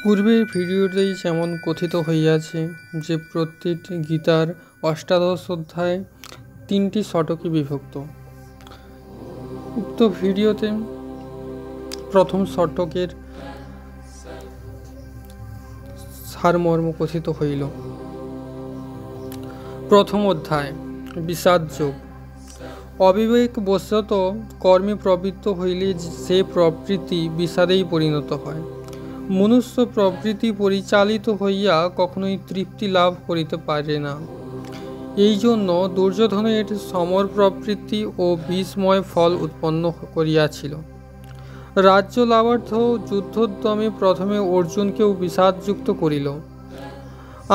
পূর্বের ভিডিওতেই যেমন কথিত হইয়াছে যে প্রত্যেকটি গীতার অষ্টাদশ অধ্যায় 3টি শতকে বিভক্ত। উক্ত ভিডিওতে প্রথম শতকের সারমর্ম কথিত হইল। প্রথম অধ্যায় বিষাদ যোগ। অবিবেকবশত কর্মে প্রবৃত্ত হইলে সে প্রবৃত্তি বিষাদেই পরিণত হয়। মনুষ্য প্রবৃত্তি পরিচালিত হইয়া কখনোই তৃপ্তি লাভ করিতে পারে না। এই জন্য দুর্যোধনের সমর প্রবৃত্তি ও বিষময় ফল উৎপন্ন করিয়াছিল। রাজ্য লাভার্থ যুদ্ধোদ্যমে প্রথমে অর্জুনকেও বিষাদযুক্ত করিল।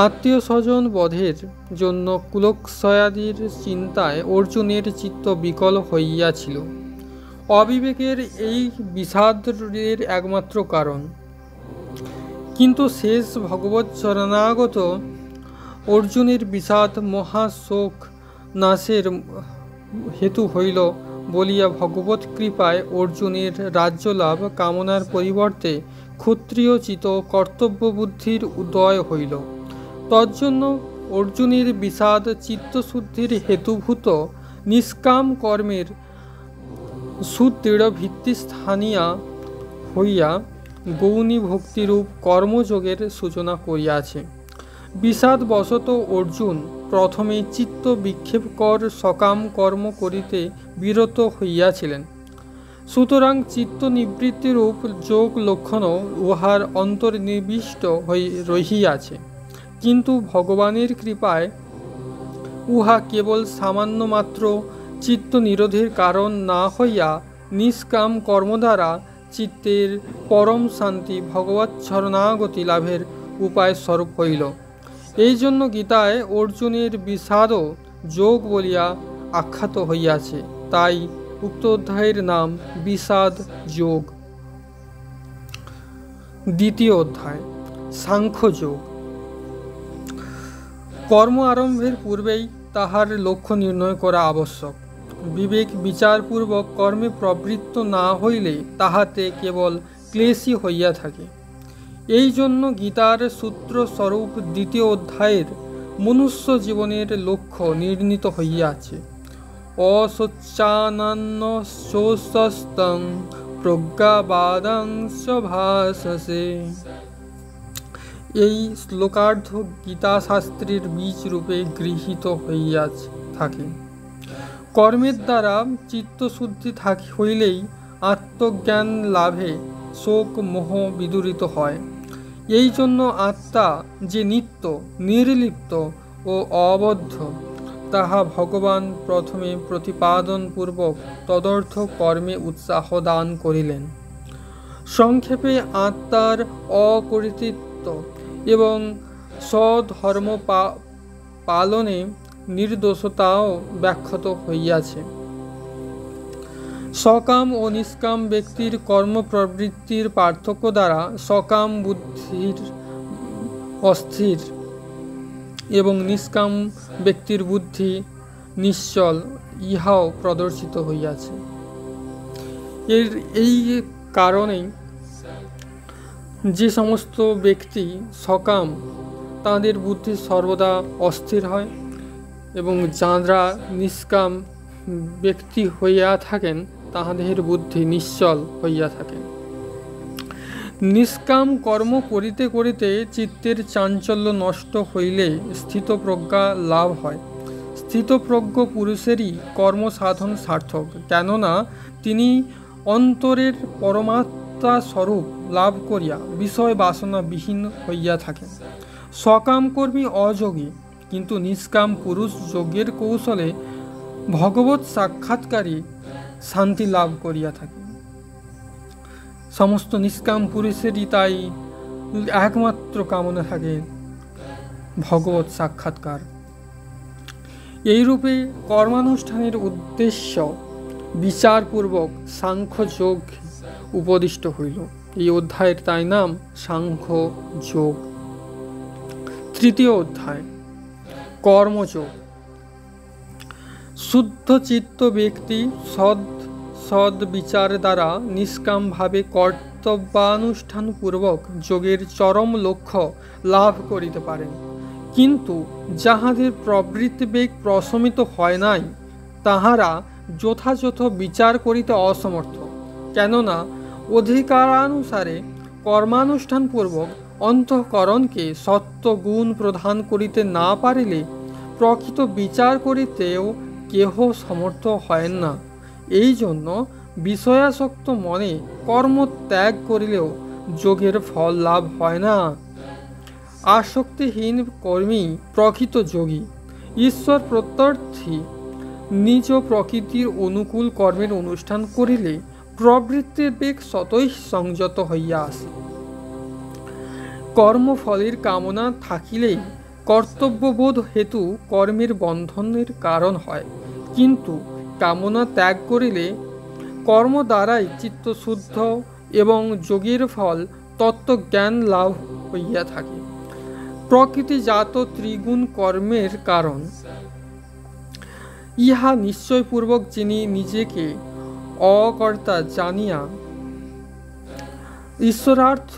আত্মীয় স্বজন বধের জন্য কুলক্ষয়াদির চিন্তায় অর্জুনের চিত্ত বিকল হইয়াছিল। অবিবেকের এই বিষাদের একমাত্র কারণ। কিন্তু শেষ ভগবৎ চরণাগত অর্জুনের বিষাদ মহাশোক নাশের হেতু হইল বলিয়া ভগবৎ কৃপায় অর্জুনের রাজ্যলাভ কামনার পরিবর্তে ক্ষত্রিয়োচিত কর্তব্যবুদ্ধির উদয় হইল। তজ্জন্য অর্জুনের বিষাদ চিত্তশুদ্ধির হেতুভূত নিষ্কাম কর্মের সুদৃঢ় ভিত্তিস্থানীয়া হইয়া গৌণী ভক্তিরূপ কর্মযোগের সূচনা করিয়াছে। বিষাদবশত অর্জুন প্রথমে চিত্ত বিক্ষেপকর সকাম কর্ম করিতে বিরত হইয়াছিলেন। সুতরাং চিত্ত নিবৃত্তিরূপ যোগ লক্ষণও উহার অন্তর্নিবিষ্ট রহিয়াছে। কিন্তু ভগবানের কৃপায় উহা কেবল সামান্য মাত্র চিত্ত নিরোধের কারণ না হইয়া নিষ্কাম কর্ম দ্বারা চিত্তের পরম শান্তি ভগবৎ শরণাগতি লাভের উপায় স্বরূপ হইল। এই জন্য গীতায় অর্জুনের বিষাদও যোগ বলিয়া আখ্যাত হইয়াছে। তাই উক্ত অধ্যায়ের নাম বিষাদ যোগ। দ্বিতীয় অধ্যায় সাংখ্যযোগ। কর্ম আরম্ভের পূর্বেই তাহার লক্ষ্য নির্ণয় করা আবশ্যক। বিবেক বিচারপূর্বক কর্মে প্রবৃত্ত না হইলে তাহাতে কেবল ক্লেশই হইয়া থাকে। এই জন্য গীতার সূত্রস্বরূপ দ্বিতীয় অধ্যায়ের মনুষ্য জীবনের লক্ষ্য নির্ণীত হইয়াছে। অসচ্চানন্যশোষস্তং প্রজ্ঞাবাদাংশ ভাসসে। এই শ্লোকার্ধ গীতাশাস্ত্রের বীজ রূপে গৃহীত হইয়া থাকে। কর্মের দ্বারা চিত্তশুদ্ধি হইলেই আত্মজ্ঞান লাভে শোক মোহ বিদূরিত হয়। এই জন্য আত্মা যে নিত্য নির্লিপ্ত ও অবদ্ধ তাহা ভগবান প্রথমে প্রতিপাদনপূর্বক তদর্থ কর্মে উৎসাহ দান করিলেন। সংক্ষেপে আত্মার অকর্তৃত্ব এবং স্বধর্ম পালনে নির্দোষতাও ব্যাখ্যাত হইয়াছে। সকাম ও নিষ্কাম ব্যক্তির কর্মপ্রবৃত্তির পার্থক্য দ্বারা সকাম বুদ্ধির অস্থির এবং নিষ্কাম ব্যক্তির বুদ্ধি নিশ্চল ইহাও প্রদর্শিত হইয়াছে। এই কারণেই যে সমস্ত ব্যক্তি সকাম তাদের বুদ্ধি সর্বদা অস্থির হয় এবং যাঁরা নিষ্কাম ব্যক্তি হইয়া থাকেন তাহাদের বুদ্ধি নিশ্চল হইয়া থাকে। নিষ্কাম কর্ম করিতে করিতে চিত্তের চাঞ্চল্য নষ্ট হইলে স্থিতপ্রজ্ঞা লাভ হয়। স্থিতপ্রজ্ঞ পুরুষেরই কর্মসাধন সার্থক, কেননা তিনি অন্তরের পরমাত্মা স্বরূপ লাভ করিয়া বিষয় বাসনা বিহীন হইয়া থাকেন। সকাম কর্মী অযোগী, কিন্তু নিষ্কাম পুরুষ যজ্ঞের কৌশলে ভগবৎ সাক্ষাৎকারী শান্তি লাভ করিয়া থাকে। সমস্ত নিষ্কাম পুরুষেরই তাই একমাত্র কামনা থাকে ভগবৎ সাক্ষাৎকার। এইরূপে কর্মানুষ্ঠানের উদ্দেশ্য বিচারপূর্বক সাংখ্যযোগ উপদিষ্ট হইল। এই অধ্যায়ের তাই নাম সাংখ্যযোগ। তৃতীয় অধ্যায় কর্মযোগ। শুদ্ধ চিত্ত ব্যক্তি সৎ সদ বিচার দ্বারা নিষ্কামভাবে কর্তব্যানুষ্ঠানপূর্বক যোগের চরম লক্ষ্য লাভ করিতে পারেন। কিন্তু যাহাদের প্রবৃত্তিবেগ প্রশমিত হয় নাই, তাহারা যথাযথ বিচার করিতে অসমর্থ। কেননা অধিকারানুসারে কর্মানুষ্ঠানপূর্বক অন্তঃকরণকে সত্য গুণ প্রদান করিতে না পারিলে প্রকৃত বিচার করিতেও কেহ সমর্থ হয় না। এই জন্য বিষয়াসক্ত মনে কর্ম ত্যাগ করিলেও যোগের ফল লাভ হয় না। আসক্তিহীন কর্মী প্রকৃত যোগী। ঈশ্বর প্রত্যর্থী নিজ প্রকৃতির অনুকূল কর্মের অনুষ্ঠান করিলে প্রবৃত্তির বেগ স্বতই সংযত হইয়া আসে। কর্মফলের কামনা থাকিলেই কর্তব্যবোধ হেতু কর্মের বন্ধনের কারণ হয়, কিন্তু কামনা ত্যাগ করিলে কর্ম দ্বারাই চিত্তশুদ্ধ এবং যোগের ফল তত্ত্বজ্ঞান লাভ হইয়া থাকে। প্রকৃতিজাত ত্রিগুণ কর্মের কারণ। ইহা নিশ্চয়পূর্বক যিনি নিজেকে অকর্তা জানিয়া ঈশ্বরার্থ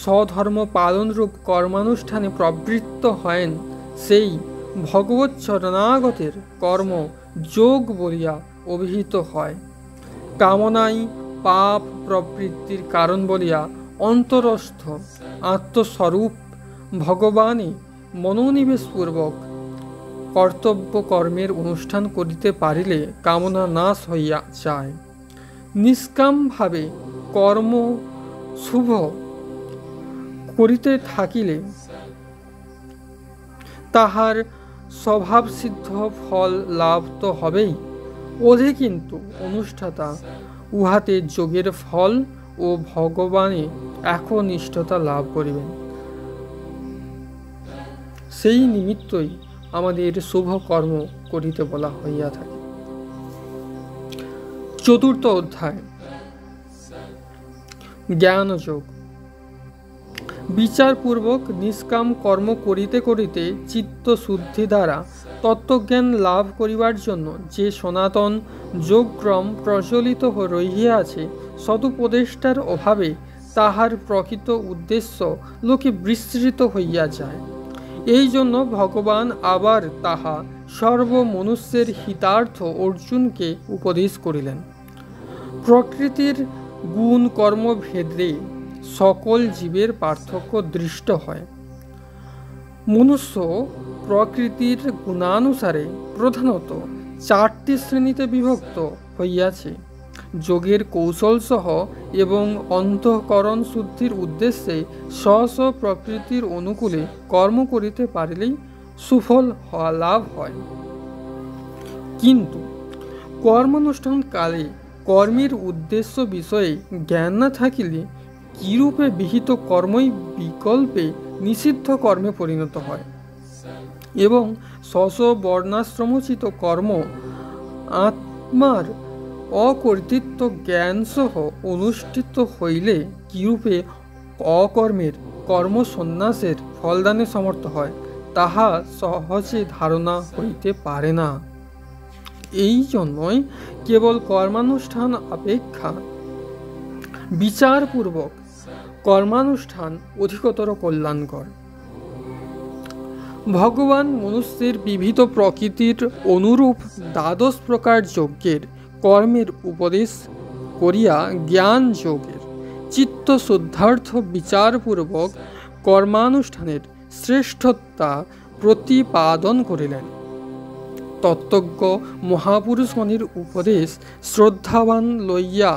স্বধর্ম পালনরূপ কর্মানুষ্ঠানে প্রবৃত্ত হয়েন, সেই ভগবৎ শরণাগতের কর্ম যোগ বলিয়া অভিহিত হয়। কামনাই পাপ প্রবৃত্তির কারণ বলিয়া অন্তরস্থ আত্মস্বরূপ ভগবানে মনোনিবেশপূর্বক কর্তব্য কর্মের অনুষ্ঠান করিতে পারিলে কামনা নাশ হইয়া যায়। নিষ্কামভাবে কর্ম শুভ করিতে থাকিলে তাহার স্বভাবসিদ্ধ ফল লাভ তো হবেই, ওধে কিন্তু অনুষ্ঠাতা উহাতে যোগের ফল ও ভগবানে একনিষ্ঠতা লাভ করিবেন। সেই নিমিত্তই আমাদের শুভ কর্ম করিতে বলা হইয়া থাকে। চতুর্থ অধ্যায়, জ্ঞানযোগ। বিচারপূর্বক নিষ্কাম কর্ম করিতে করিতে চিত্ত শুদ্ধি দ্বারা তত্ত্বজ্ঞান লাভ করিবার জন্য যে সনাতন যোগক্রম প্রচলিত রহিয়াছে, সদুপদেষ্টার অভাবে তাহার প্রকৃত উদ্দেশ্য লোকে বিস্মৃত হইয়া যায়। এই জন্য ভগবান আবার তাহা সর্বমনুষ্যের হিতার্থ অর্জুনকে উপদেশ করিলেন। প্রকৃতির গুণ কর্মভেদে সকল জীবের পার্থক্য দৃষ্ট হয়। মনুষ্য প্রকৃতির গুণানুসারে প্রধানত 4টি শ্রেণীতে বিভক্ত হইয়াছে। যোগের কৌশল সহ এবং অন্তঃকরণ শুদ্ধির উদ্দেশ্যে স্ব প্রকৃতির অনুকূলে কর্ম করিতে পারিলেই সুফল লাভ হয়। কিন্তু কর্মানুষ্ঠান কালে কর্মের উদ্দেশ্য বিষয়ে জ্ঞান না থাকিলে কিরূপে বিহিত কর্মই বিকল্পে নিষিদ্ধ কর্মে পরিণত হয় এবং স্ব বর্ণাশ্রমোচিত কর্ম আত্মার অকর্তৃত্ব জ্ঞান সহ অনুষ্ঠিত হইলে কিরূপে অকর্মের কর্মসন্ন্যাসের ফলদানে সমর্থ হয়, তাহা সহজে ধারণা হইতে পারে না। এই জন্যই কেবল কর্মানুষ্ঠান অপেক্ষা বিচারপূর্বক কর্মানুষ্ঠান অধিকতর কল্যাণকর। ভগবান মনুষ্যের বিবিধ প্রকৃতির অনুরূপ 12 প্রকার যজ্ঞের কর্মের উপদেশ করিয়া জ্ঞান যোগের চিত্ত শুদ্ধার্থ বিচারপূর্বক কর্মানুষ্ঠানের শ্রেষ্ঠতা প্রতিপাদন করিলেন। তত্ত্বজ্ঞ মহাপুরুষগণের উপদেশ শ্রদ্ধাবান লইয়া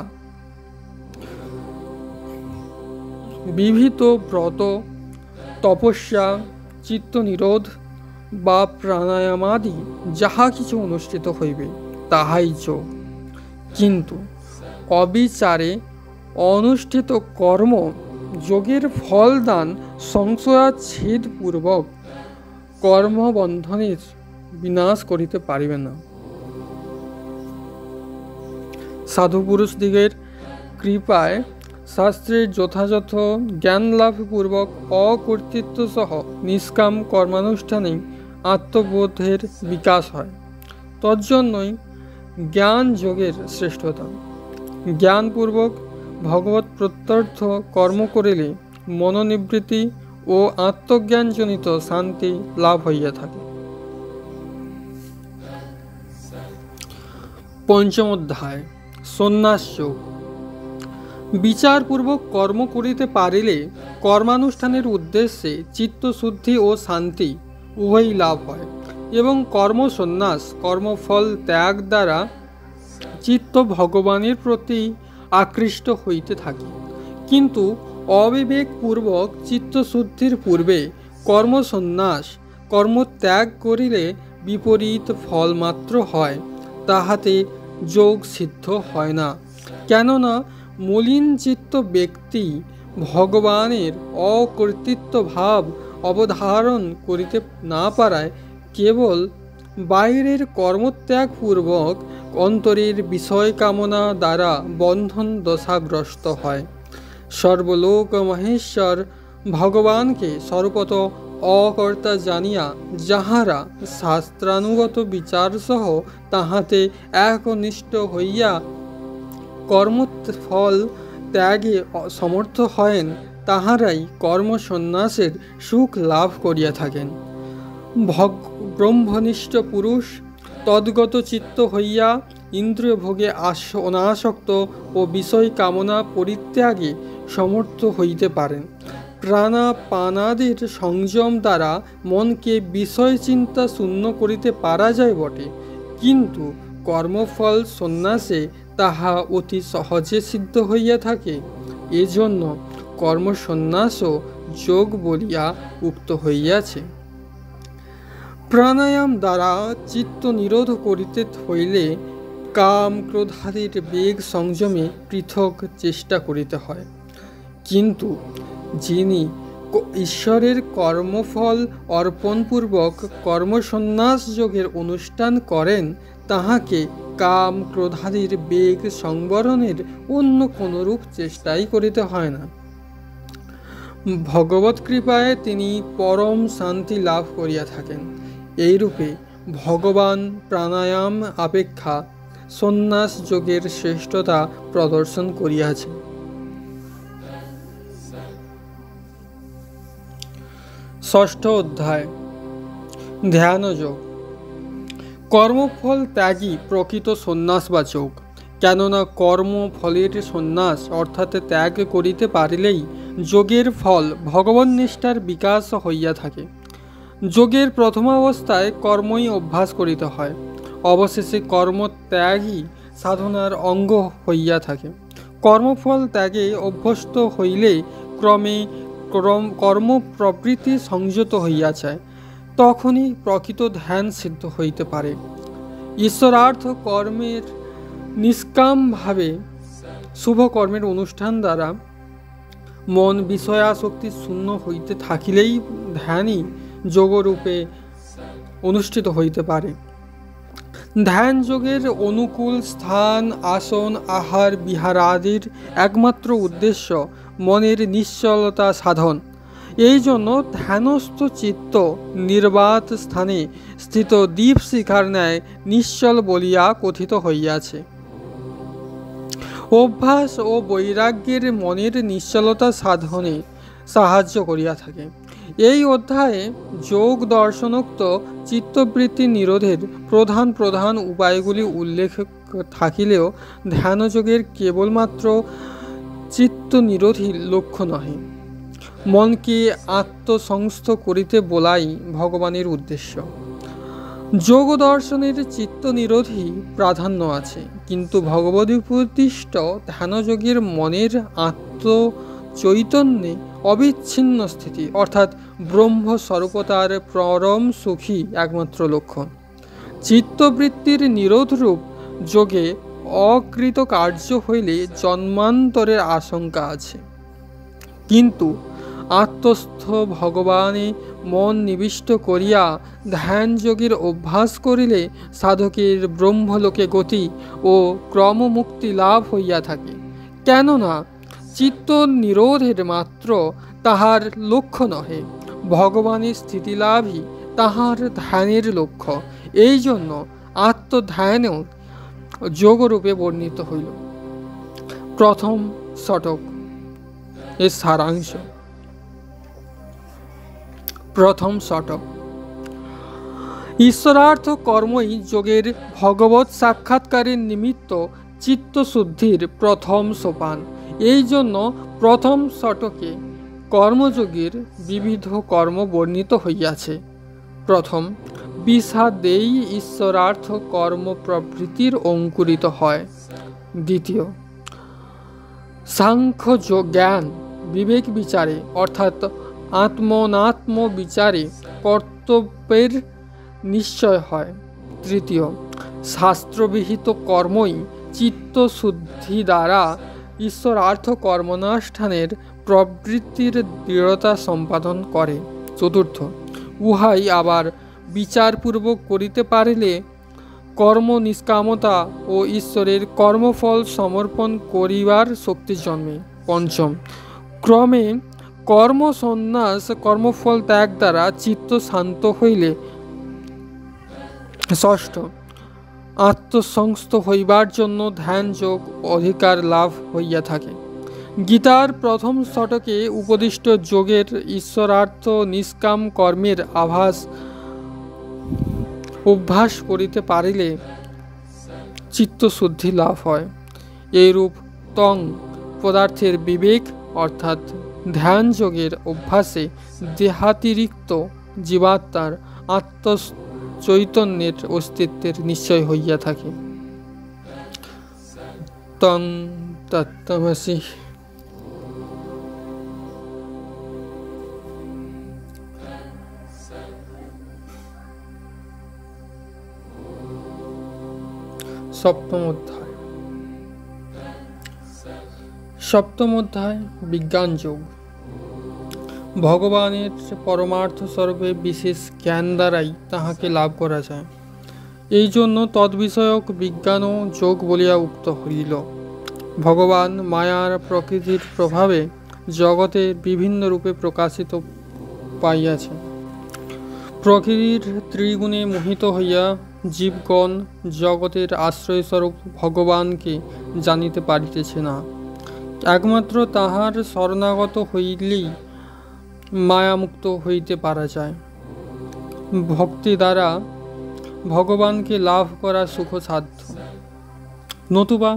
বিবিধ ব্রত, তপস্যা, চিত্ত নিরোধ বা প্রাণায়ামাদি যাহা কিছু অনুষ্ঠিত হইবে তাহাই যোগ। কিন্তু অবিচারে অনুষ্ঠিত কর্ম যোগের ফলদান সংশয়াচ্ছেদপূর্বক কর্মবন্ধনের বিনাশ করিতে পারিবে না। সাধুপুরুষদিগের কৃপায় শাস্ত্রের যথাযথ জ্ঞানলাভপূর্বক অকর্তৃত্ব সহ নিষ্কাম কর্মানুষ্ঠানেই আত্মবোধের বিকাশ হয়। তজ্জন্যই জ্ঞান যোগের শ্রেষ্ঠতা। জ্ঞানপূর্বক ভগবত প্রত্যর্থ কর্ম করিলে মনোনিবৃত্তি ও আত্মজ্ঞানজনিত শান্তি লাভ হইয়া থাকে। পঞ্চম অধ্যায় সন্ন্যাস যোগ। বিচারপূর্বক কর্ম করিতে পারিলে কর্মানুষ্ঠানের উদ্দেশ্যে চিত্তশুদ্ধি ও শান্তি উভয়ই লাভ হয় এবং কর্মসন্ন্যাস কর্মফল ত্যাগ দ্বারা চিত্ত ভগবানের প্রতি আকৃষ্ট হইতে থাকে। কিন্তু অবিবেকপূর্বক চিত্তশুদ্ধির পূর্বে কর্মসন্ন্যাস কর্মত্যাগ করিলে বিপরীত ফল মাত্র হয়, তাহাতে যোগ সিদ্ধ হয় না। কেননা মলিন চিত্ত ব্যক্তি ভগবানের অকর্তৃত্ব ভাব অবধারণ করিতে না পারায় কেবল বাইরের কর্মত্যাগপূর্বক অন্তরের বিষয় কামনা দ্বারা বন্ধন দশাগ্রস্ত হয়। সর্বলোক মহেশ্বর ভগবানকে সর্বত অকর্তা জানিয়া যাহারা শাস্ত্রানুগত বিচারসহ তাহাতে একনিষ্ঠ হইয়া কর্মফল ত্যাগে সমর্থ হয়েন, তাহারাই কর্মসন্ন্যাসের সুখ লাভ করিয়া থাকেন। ব্রহ্মনিষ্ঠ পুরুষ তদ্গত চিত্ত হইয়া ইন্দ্রিয় ভোগে অনাসক্ত ও বিষয় কামনা পরিত্যাগে সমর্থ হইতে পারেন। প্রাণাপানাদির সংযম দ্বারা মনকে বিষয় চিন্তা শূন্য করিতে পারা যায় বটে, কিন্তু কর্মফল সন্ন্যাসে তাহা অতি সহজে সিদ্ধ হইয়া থাকে। এজন্য কর্মসন্ন্যাসও যোগ বলিয়া উক্ত হইয়াছে। প্রাণায়াম দ্বারা চিত্ত নিরোধ করিতে হইলে কাম ক্রোধাদির বেগ সংযমে পৃথক চেষ্টা করিতে হয়। কিন্তু যিনি ঈশ্বরের কর্মফল অর্পণপূর্বক কর্মসন্ন্যাস যোগের অনুষ্ঠান করেন, তাহাকে কাম ক্রোধাদির বেগ সংবরণের অন্য কোনরূপ চেষ্টাই করিতে হয় না। ভগবৎ কৃপায় তিনি পরম শান্তি লাভ করিয়া থাকেন। এইরূপে ভগবান প্রাণায়াম অপেক্ষা সন্ন্যাস যোগের শ্রেষ্ঠতা প্রদর্শন করিয়াছেন। ষষ্ঠ অধ্যায় ধ্যান যোগ। কর্মফল ত্যাগী প্রকৃত সন্ন্যাসবাচক। কেননা কর্মফলের সন্ন্যাস অর্থাৎ ত্যাগ করিতে পারিলেই যোগের ফল ভগবন্নিষ্ঠার বিকাশ হইয়া থাকে। যোগের প্রথমাবস্থায় কর্মই অভ্যাস করিতে হয়, অবশেষে কর্মত্যাগই সাধনার অঙ্গ হইয়া থাকে। কর্মফল ত্যাগে অভ্যস্ত হইলে ক্রমে কর্ম প্রবৃত্তি সংযত হইয়া যায়, তখনই প্রকৃত ধ্যান সিদ্ধ হইতে পারে। ঈশ্বরার্থ কর্মের নিষ্কামভাবে শুভ কর্মের অনুষ্ঠান দ্বারা মন বিষয়াসক্তি শূন্য হইতে থাকিলেই ধ্যানই যোগরূপে অনুষ্ঠিত হইতে পারে। ধ্যান যোগের অনুকূল স্থান, আসন, আহার বিহারাদির একমাত্র উদ্দেশ্য মনের নিশ্চলতা সাধন। এই জন্য ধ্যানস্থ চিত্ত নির্বাত স্থানে স্থিত দীপশিখার ন্যায় নিশ্চল বলিয়া কথিত হইয়াছে। অভ্যাস ও বৈরাগ্যের মনের নিশ্চলতা সাধনে সাহায্য করিয়া থাকে। এই অধ্যায়ে যোগ দর্শনোক্ত চিত্তবৃত্তি নিরোধের প্রধান প্রধান উপায়গুলি উল্লেখ থাকিলেও ধ্যানযোগের কেবলমাত্র চিত্ত নিরোধী লক্ষ্য নহে, মনকে আত্মসংস্থ করিতে বলাই ভগবানের উদ্দেশ্য। যোগ দর্শনের চিত্ত নিরোধী প্রাধান্য আছে, কিন্তু ভগবদুপদিষ্ট ধ্যানযোগের মনের আত্মচৈতন্যে অবিচ্ছিন্ন স্থিতি অর্থাৎ ব্রহ্মস্বরূপতার পরম সুখী একমাত্র লক্ষণ। চিত্তবৃত্তির নিরোধরূপ যোগে অকৃতকার্য হইলে জন্মান্তরের আশঙ্কা আছে, কিন্তু আত্মস্থ ভগবানে মন নিবিষ্ট করিয়া ধ্যান যোগের অভ্যাস করিলে সাধকের ব্রহ্মলোকে গতি ও ক্রমমুক্তি লাভ হইয়া থাকে। কেননা চিত্ত নিরোধের মাত্র তাহার লক্ষ্য নহে, ভগবানের স্থিতিলাভই তাহার ধ্যানের লক্ষ্য। এই জন্য আত্মধ্যানেও যোগরূপে বর্ণিত হইল। প্রথম শতক এর সারাংশ। প্রথম শতক। ঈশ্বরার্থ কর্মই যোগের ভগবৎ সাক্ষাৎকারের নিমিত্ত চিত্তশুদ্ধির প্রথম সোপান। এই জন্য প্রথম শতকে কর্মযোগের বিবিধ কর্ম বর্ণিত হইয়াছে। প্রথম, বিষাদেই ঈশ্বরার্থ কর্ম প্রভৃতির অঙ্কুরিত হয়। দ্বিতীয়, সাংখ্য জ্ঞান বিবেক বিচারে অর্থাৎ আত্মনাত্ম বিচারে কর্তব্যের নিশ্চয় হয়। তৃতীয়, শাস্ত্রবিহিত কর্মই চিত্তশুদ্ধি দ্বারা ঈশ্বরার্থ কর্মনাষ্ঠানের প্রবৃত্তির দৃঢ়তা সম্পাদন করে। চতুর্থ, উহাই আবার বিচারপূর্বক করিতে পারিলে কর্ম নিষ্কামতা ও ঈশ্বরের কর্মফল সমর্পণ করিবার শক্তি জন্মে। পঞ্চম, ক্রমে কর্ম সন্ন্যাস কর্মফল ত্যাগ দ্বারা চিত্ত শান্ত হইলে। ষষ্ঠ, আত্মসংস্থ হইবার জন্য ধ্যান যোগ অধিকার লাভ হইয়া থাকে। গীতার প্রথম শতকে উপদিষ্ট যোগের ঈশ্বরার্থ নিষ্কাম কর্মের অভ্যাস করিতে পারিলে চিত্তশুদ্ধি লাভ হয়। এইরূপ তং পদার্থের বিবেক অর্থাৎ ধ্যান যোগের অভ্যাসে দেহাতিরিক্ত জীবাত্মার আত্মচৈতন্যের অস্তিত্বের নিশ্চয় হইয়া থাকে। তং তত্ত্বমসি। সপ্তম অধ্যায়। সপ্তম অধ্যায় বিজ্ঞান যোগ। ভগবানের পরমার্থ স্বরূপে বিশেষ জ্ঞান দ্বারাই তাহাকে লাভ করা যায়। এই জন্য তদ্বিষয়ক বিজ্ঞানও যোগ বলিয়া উক্ত হইল। ভগবান মায়ার প্রকৃতির প্রভাবে জগতে বিভিন্ন রূপে প্রকাশিত পাইয়াছেন। প্রকৃতির ত্রিগুণে মোহিত হইয়া জীবগণ জগতের আশ্রয়স্বরূপ ভগবানকে জানিতে পারিতেছে না। একমাত্র তাহার শরণাগত হইলেই মায়ামুক্ত হইতে পারা যায়। ভক্তি দ্বারা ভগবানকে লাভ করা সুখসাধ্য। নতুবা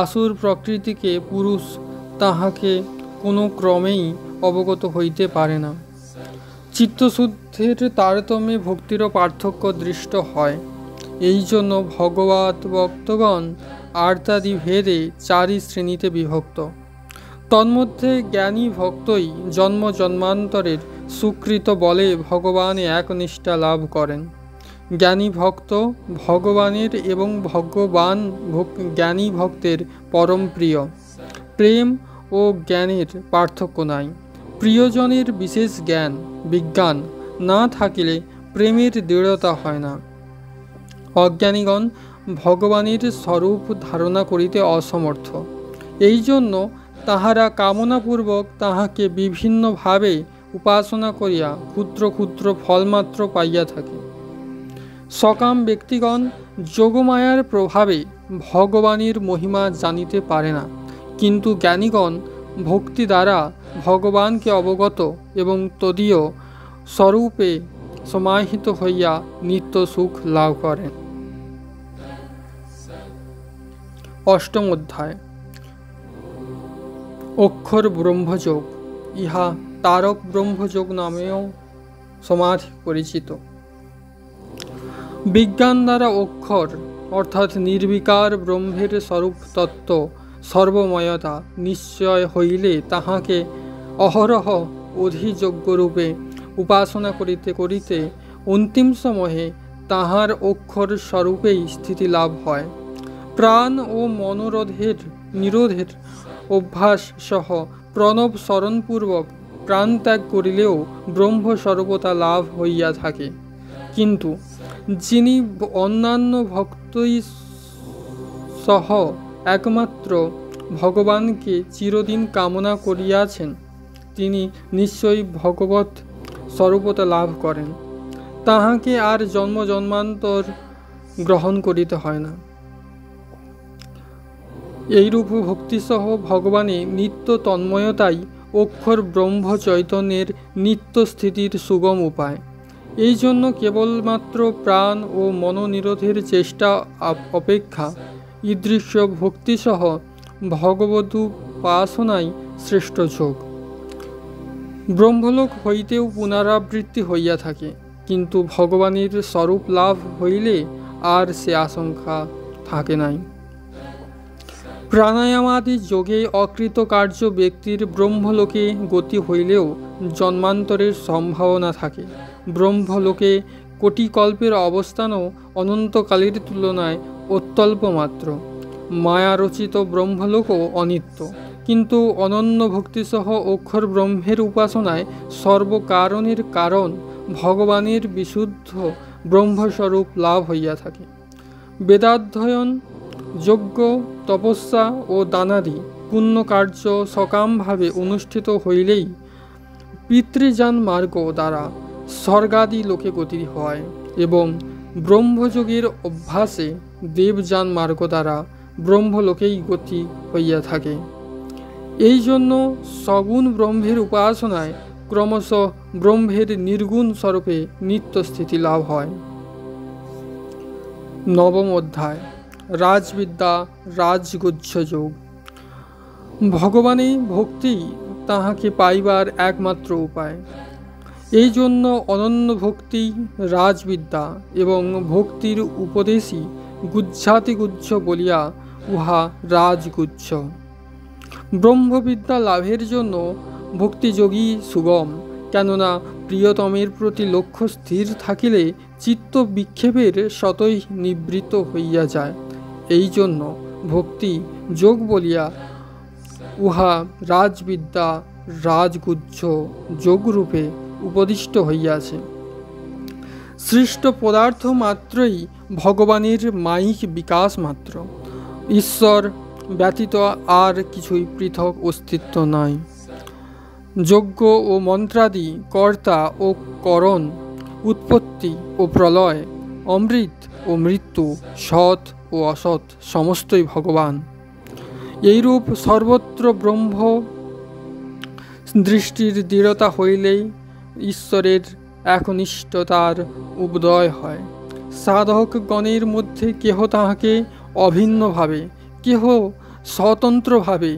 আসুর প্রকৃতিকে পুরুষ তাহাকে কোনো ক্রমেই অবগত হইতে পারে না। চিত্তশুদ্ধির তারতম্যে ভক্তিরও পার্থক্য দৃষ্ট হয়। এই জন্য ভগবৎ ভক্তগণ আর্তাদি ভেদে চারি শ্রেণীতে বিভক্ত। তন্মধ্যে জ্ঞানী ভক্তই জন্ম জন্মান্তরের সুকৃত বলে ভগবানে একনিষ্ঠা লাভ করেন। জ্ঞানী ভক্ত ভগবানের এবং ভগবান জ্ঞানী ভক্তের পরম প্রিয়। প্রেম ও জ্ঞানের পার্থক্য নাই। প্রিয়জনের বিশেষ জ্ঞান বিজ্ঞান না থাকিলে প্রেমের দৃঢ়তা হয় না। অজ্ঞানীগণ ভগবানের স্বরূপ ধারণা করিতে অসমর্থ। এই জন্য তাহারা কামনাপূর্বক তাহাকে বিভিন্নভাবে উপাসনা করিয়া ক্ষুদ্র ক্ষুদ্র ফলমাত্র পাইয়া থাকে। সকাম ব্যক্তিগণ যোগমায়ার প্রভাবে ভগবানের মহিমা জানিতে পারে না, কিন্তু জ্ঞানীগণ ভক্তি দ্বারা ভগবানকে অবগত এবং তদীয় স্বরূপে সমাহিত হইয়া নিত্য সুখ লাভ করেন। অষ্টম অধ্যায় অক্ষর ব্রহ্মযোগ। ইহা তারক ব্রহ্মযোগ নামেও সমাধিক পরিচিত। বিজ্ঞান দ্বারা অক্ষর অর্থাৎ নির্বিকার ব্রহ্মের স্বরূপ তত্ত্ব সর্বময়তা নিশ্চয় হইলে তাহাকে অহরহ অধিযোগ্যরূপে উপাসনা করিতে করিতে অন্তিম সময়ে তাহার অক্ষর স্বরূপেই স্থিতি লাভ হয়। প্রাণ ও মনোরোধের নিরোধের অভ্যাস সহ প্রণব স্মরণপূর্বক প্রাণত্যাগ করিলেও ব্রহ্মস্বরূপতা লাভ হইয়া থাকে। কিন্তু যিনি অন্যান্য ভক্তই সহ একমাত্র ভগবানকে চিরদিন কামনা করিয়াছেন, তিনি নিশ্চয়ই ভগবৎ স্বরূপতা লাভ করেন। তাহাকে আর জন্ম জন্মান্তর গ্রহণ করিতে হয় না। এইরূপ ভক্তিসহ ভগবানে নিত্য তন্ময়তাই অক্ষর ব্রহ্ম চৈতন্যের নিত্য স্থিতির সুগম উপায়। এই জন্য কেবলমাত্র প্রাণ ও মনোনিরোধের চেষ্টা অপেক্ষা ঈদৃশ্য ভক্তিসহ ভগবদুপাসনাই শ্রেষ্ঠ যোগ। ব্রহ্মলোক হইতেও পুনরাবৃত্তি হইয়া থাকে, কিন্তু ভগবানের স্বরূপ লাভ হইলে আর সে আশঙ্কা থাকে নাই। প্রাণায়ামাদি যোগে অকৃতকার্য ব্যক্তির ব্রহ্মলোকে গতি হইলেও জন্মান্তরের সম্ভাবনা থাকে। ব্রহ্মলোকে কোটিকল্পের অবস্থানও অনন্তকালের তুলনায় অত্যল্প মাত্র। মায়ারচিত ব্রহ্মলোকও অনিত্য, কিন্তু অনন্য ভক্তিসহ অক্ষর ব্রহ্মের উপাসনায় সর্বকারণের কারণ ভগবানের বিশুদ্ধ ব্রহ্মস্বরূপ লাভ হইয়া থাকে। বেদাধ্যয়ন, যজ্ঞ, তপস্যা ও দানাদি পুণ্যকার্য সকামভাবে অনুষ্ঠিত হইলেই পিতৃযান মার্গ দ্বারা স্বর্গাদি লোকে গতি হয় এবং ব্রহ্মযোগের অভ্যাসে দেবযান মার্গ দ্বারা ব্রহ্মলোকেই গতি হইয়া থাকে। এই জন্য সগুণ ব্রহ্মের উপাসনায় ক্রমশ ব্রহ্মের নির্গুণ স্বরূপে নিত্য স্থিতি লাভ হয়। নবম অধ্যায়, রাজবিদ্যা রাজগুহ্য যোগ। ভগবানে ভক্তি তাহাকে পাইবার একমাত্র উপায়। এই জন্য অনন্য ভক্তি রাজবিদ্যা এবং ভক্তির উপদেশই গুহ্যাতিগুহ্য বলিয়া উহা রাজগুহ্য। ব্রহ্মবিদ্যা লাভের জন্য ভক্তিযোগী সুগম, কেননা প্রিয়তমের প্রতি লক্ষ্য স্থির থাকিলে চিত্ত বিক্ষেপের স্বতই নিবৃত্ত হইয়া যায়। এই জন্য ভক্তি যোগ বলিয়া উহা রাজবিদ্যা রাজগুহ্য যোগরূপে উপদিষ্ট হইয়াছে। সৃষ্ট পদার্থ মাত্রই ভগবানের মায়িক বিকাশ মাত্র। ঈশ্বর ব্যতীত আর কিছুই পৃথক অস্তিত্ব নাই। যজ্ঞ ও মন্ত্রাদি কর্তা ও করণ, উৎপত্তি ও প্রলয়, অমৃত ও মৃত্যু, সৎ ও অসৎ সমস্তই ভগবান। এইরূপ সর্বত্র ব্রহ্ম দৃষ্টির দৃঢ়তা হইলেই ঈশ্বরের একনিষ্ঠতার উদয় হয়। সাধকগণের মধ্যে কেহ তাহাকে অভিন্নভাবে, কেহ স্বতন্ত্রভাবে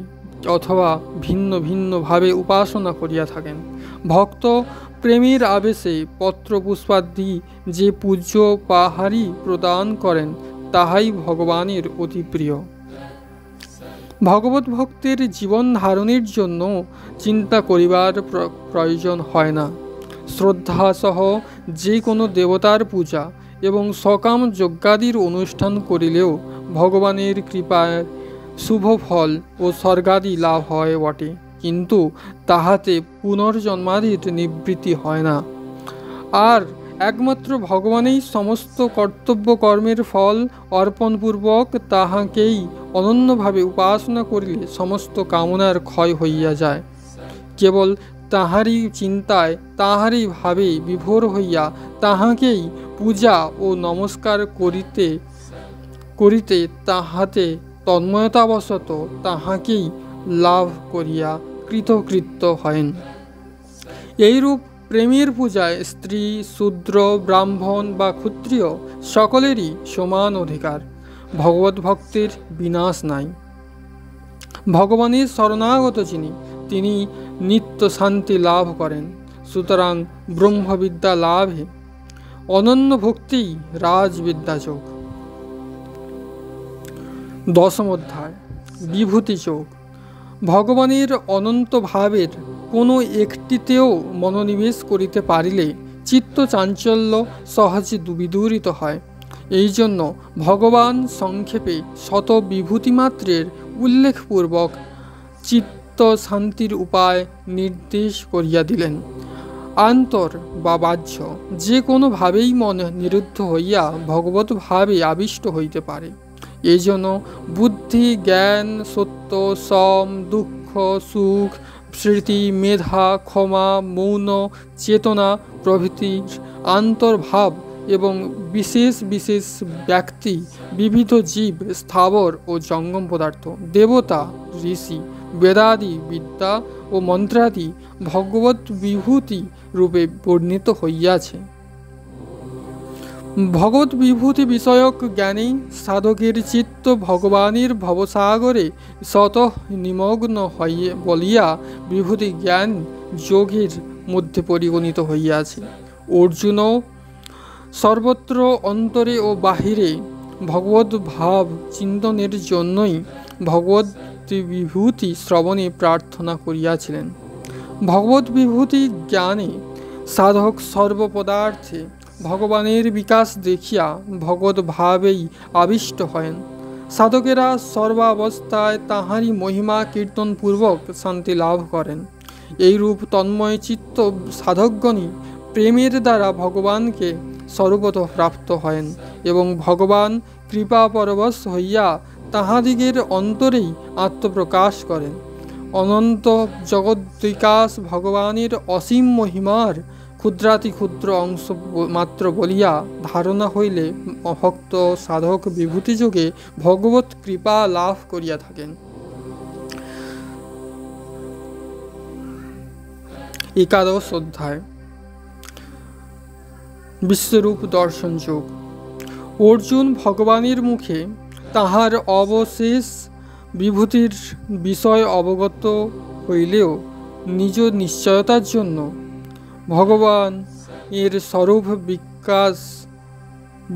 অথবা ভিন্ন ভিন্নভাবে উপাসনা করিয়া থাকেন। ভক্ত প্রেমের আবেশে পত্রপুষ্পাদি যে পূজ্য পাহাড়ি প্রদান করেন তাহাই ভগবানের অতি প্রিয়। ভগবত ভক্তের জীবন ধারণের জন্য চিন্তা করিবার প্রয়োজন হয় না। শ্রদ্ধাসহ যে কোনো দেবতার পূজা এবং সকাম যজ্ঞাদির অনুষ্ঠান করিলেও ভগবানের কৃপায় শুভ ফল ও স্বর্গাদি লাভ হয় বটে, কিন্তু তাহাতে পুনর্জন্মাদির নিবৃত্তি হয় না। আর একমাত্র ভগবানেই সমস্ত কর্তব্য কর্মের ফল অর্পণপূর্বক তাহাকেই অনন্যভাবে উপাসনা করিলে সমস্ত কামনার ক্ষয় হইয়া যায়। কেবল তাহারই চিন্তায় তাহারই ভাবে বিভোর হইয়া তাহাকেই পূজা ও নমস্কার করিতে করিতে তাহাতে তন্ময়তাবশত তাহাকেই লাভ করিয়া কৃতকৃত্য হয়েন। এইরূপ প্রেমের পূজায় স্ত্রী, শূদ্র, ব্রাহ্মণ বা ক্ষত্রিয় সকলেরই সমান অধিকার। ভগবত ভক্তের বিনাশ নাই। ভগবানের শরণাগত যিনি, তিনি নিত্য শান্তি লাভ করেন। সুতরাং ব্রহ্মবিদ্যা লাভে অনন্য ভক্তিই রাজবিদ্যা যোগ। দশম অধ্যায়, বিভূতি যোগ। ভগবানের অনন্ত ভাবের কোনো একটিতেও মনোনিবেশ করিতে পারিলে চিত্ত চাঞ্চল্য সহজে বিদূরিত হয়। এই জন্য ভগবান সংক্ষেপে শত বিভূতিমাত্রের উল্লেখপূর্বক চিত্ত শান্তির উপায় নির্দেশ করিয়া দিলেন। আন্তর বা বাহ্য যে কোনোভাবেই মন নিরুদ্ধ হইয়া ভগবত ভাবে আবিষ্ট হইতে পারে। এই জন্য বুদ্ধি, জ্ঞান, সত্য, সম, দুঃখ, সুখ, স্মৃতি, মেধা, ক্ষমা, মৌন, চেতনা প্রভৃতির আন্তর্ভাব এবং বিশেষ বিশেষ ব্যক্তি, বিবিধ জীব, স্থাবর ও জঙ্গম পদার্থ, দেবতা, ঋষি, বেদাদি বিদ্যা ও মন্ত্রাদি ভগবত বিভূতি রূপে বর্ণিত হইয়াছে। ভগবত বিভূতি বিষয়ক জ্ঞানেই সাধকের চিত্ত ভগবানের ভবসাগরে স্বতঃ নিমগ্ন হইয়ে বলিয়া বিভূতি জ্ঞান যোগের মধ্যে পরিগণিত হইয়াছে। অর্জুনও সর্বত্র অন্তরে ও বাহিরে ভগবত ভাব চিন্তনের জন্যই ভগবত বিভূতি শ্রবণে প্রার্থনা করিয়াছিলেন। ভগবত বিভূতি জ্ঞানে সাধক সর্বপদার্থে ভগবানের বিকাশ দেখিয়া ভগবত ভাবেই আবিষ্ট হয়েন। সাধকেরা সর্বাবস্থায় তাহারই মহিমা কীর্তনপূর্বক শান্তি লাভ করেন। এইরূপ তন্ময় চিত্ত সাধকগণই প্রেমের দ্বারা ভগবানকে স্বরূপত প্রাপ্ত হয়েন এবং ভগবান কৃপা পরবশ হইয়া তাহাদিগের অন্তরেই আত্মপ্রকাশ করেন। অনন্ত জগদ্বিকাশ ভগবানের অসীম মহিমার ক্ষুদ্রাতি ক্ষুদ্র অংশ মাত্র বলিয়া ধারণা হইলে ভক্ত সাধক বিভূতিযোগে ভগবত কৃপা লাভ করিয়া থাকেন। একাদশ অধ্যায় বিশ্বরূপ দর্শন যোগ। অর্জুন ভগবানের মুখে তাহার অবশেষ বিভূতির বিষয় অবগত হইলেও নিজ নিশ্চয়তার জন্য ভগবান এর স্বরূপ বিকাশ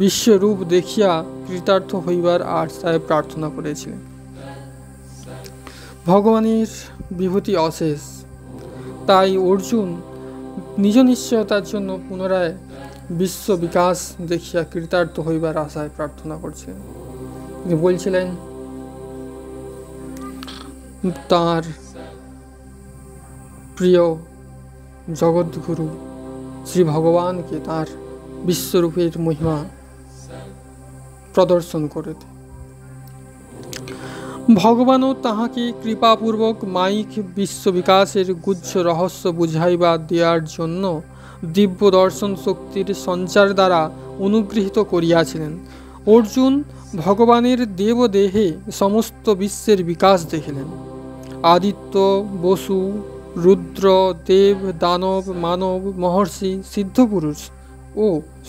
বিশ্বরূপ দেখিয়া কৃতার্থ হইবার আশায় প্রার্থনা করেছিলেন। ভগবানের বিভূতি অশেষ, তাই অর্জুন নিজ নিশ্চয়তার জন্য পুনরায় বিশ্ব বিকাশ দেখিয়া কৃতার্থ হইবার আশায় প্রার্থনা করছিলেন। তিনি বলছিলেন তাঁর প্রিয় জগৎগুরু শ্রী ভগবানকে তাঁর বিশ্বরূপের মহিমা প্রদর্শন করে। ভগবানও তাহাকে কৃপাপূর্বক মাইক বিশ্ব বিকাশের গুচ্ছ রহস্য বুঝাইবা দেওয়ার জন্য দিব্য দর্শন শক্তির সঞ্চার দ্বারা অনুগৃহীত করিয়াছিলেন। অর্জুন ভগবানের দেবদেহে সমস্ত বিশ্বের বিকাশ দেখিলেন। আদিত্য, বসু, রুদ্র, দেব, দানব, মানব, মহর্ষি, সিদ্ধপুরুষ ও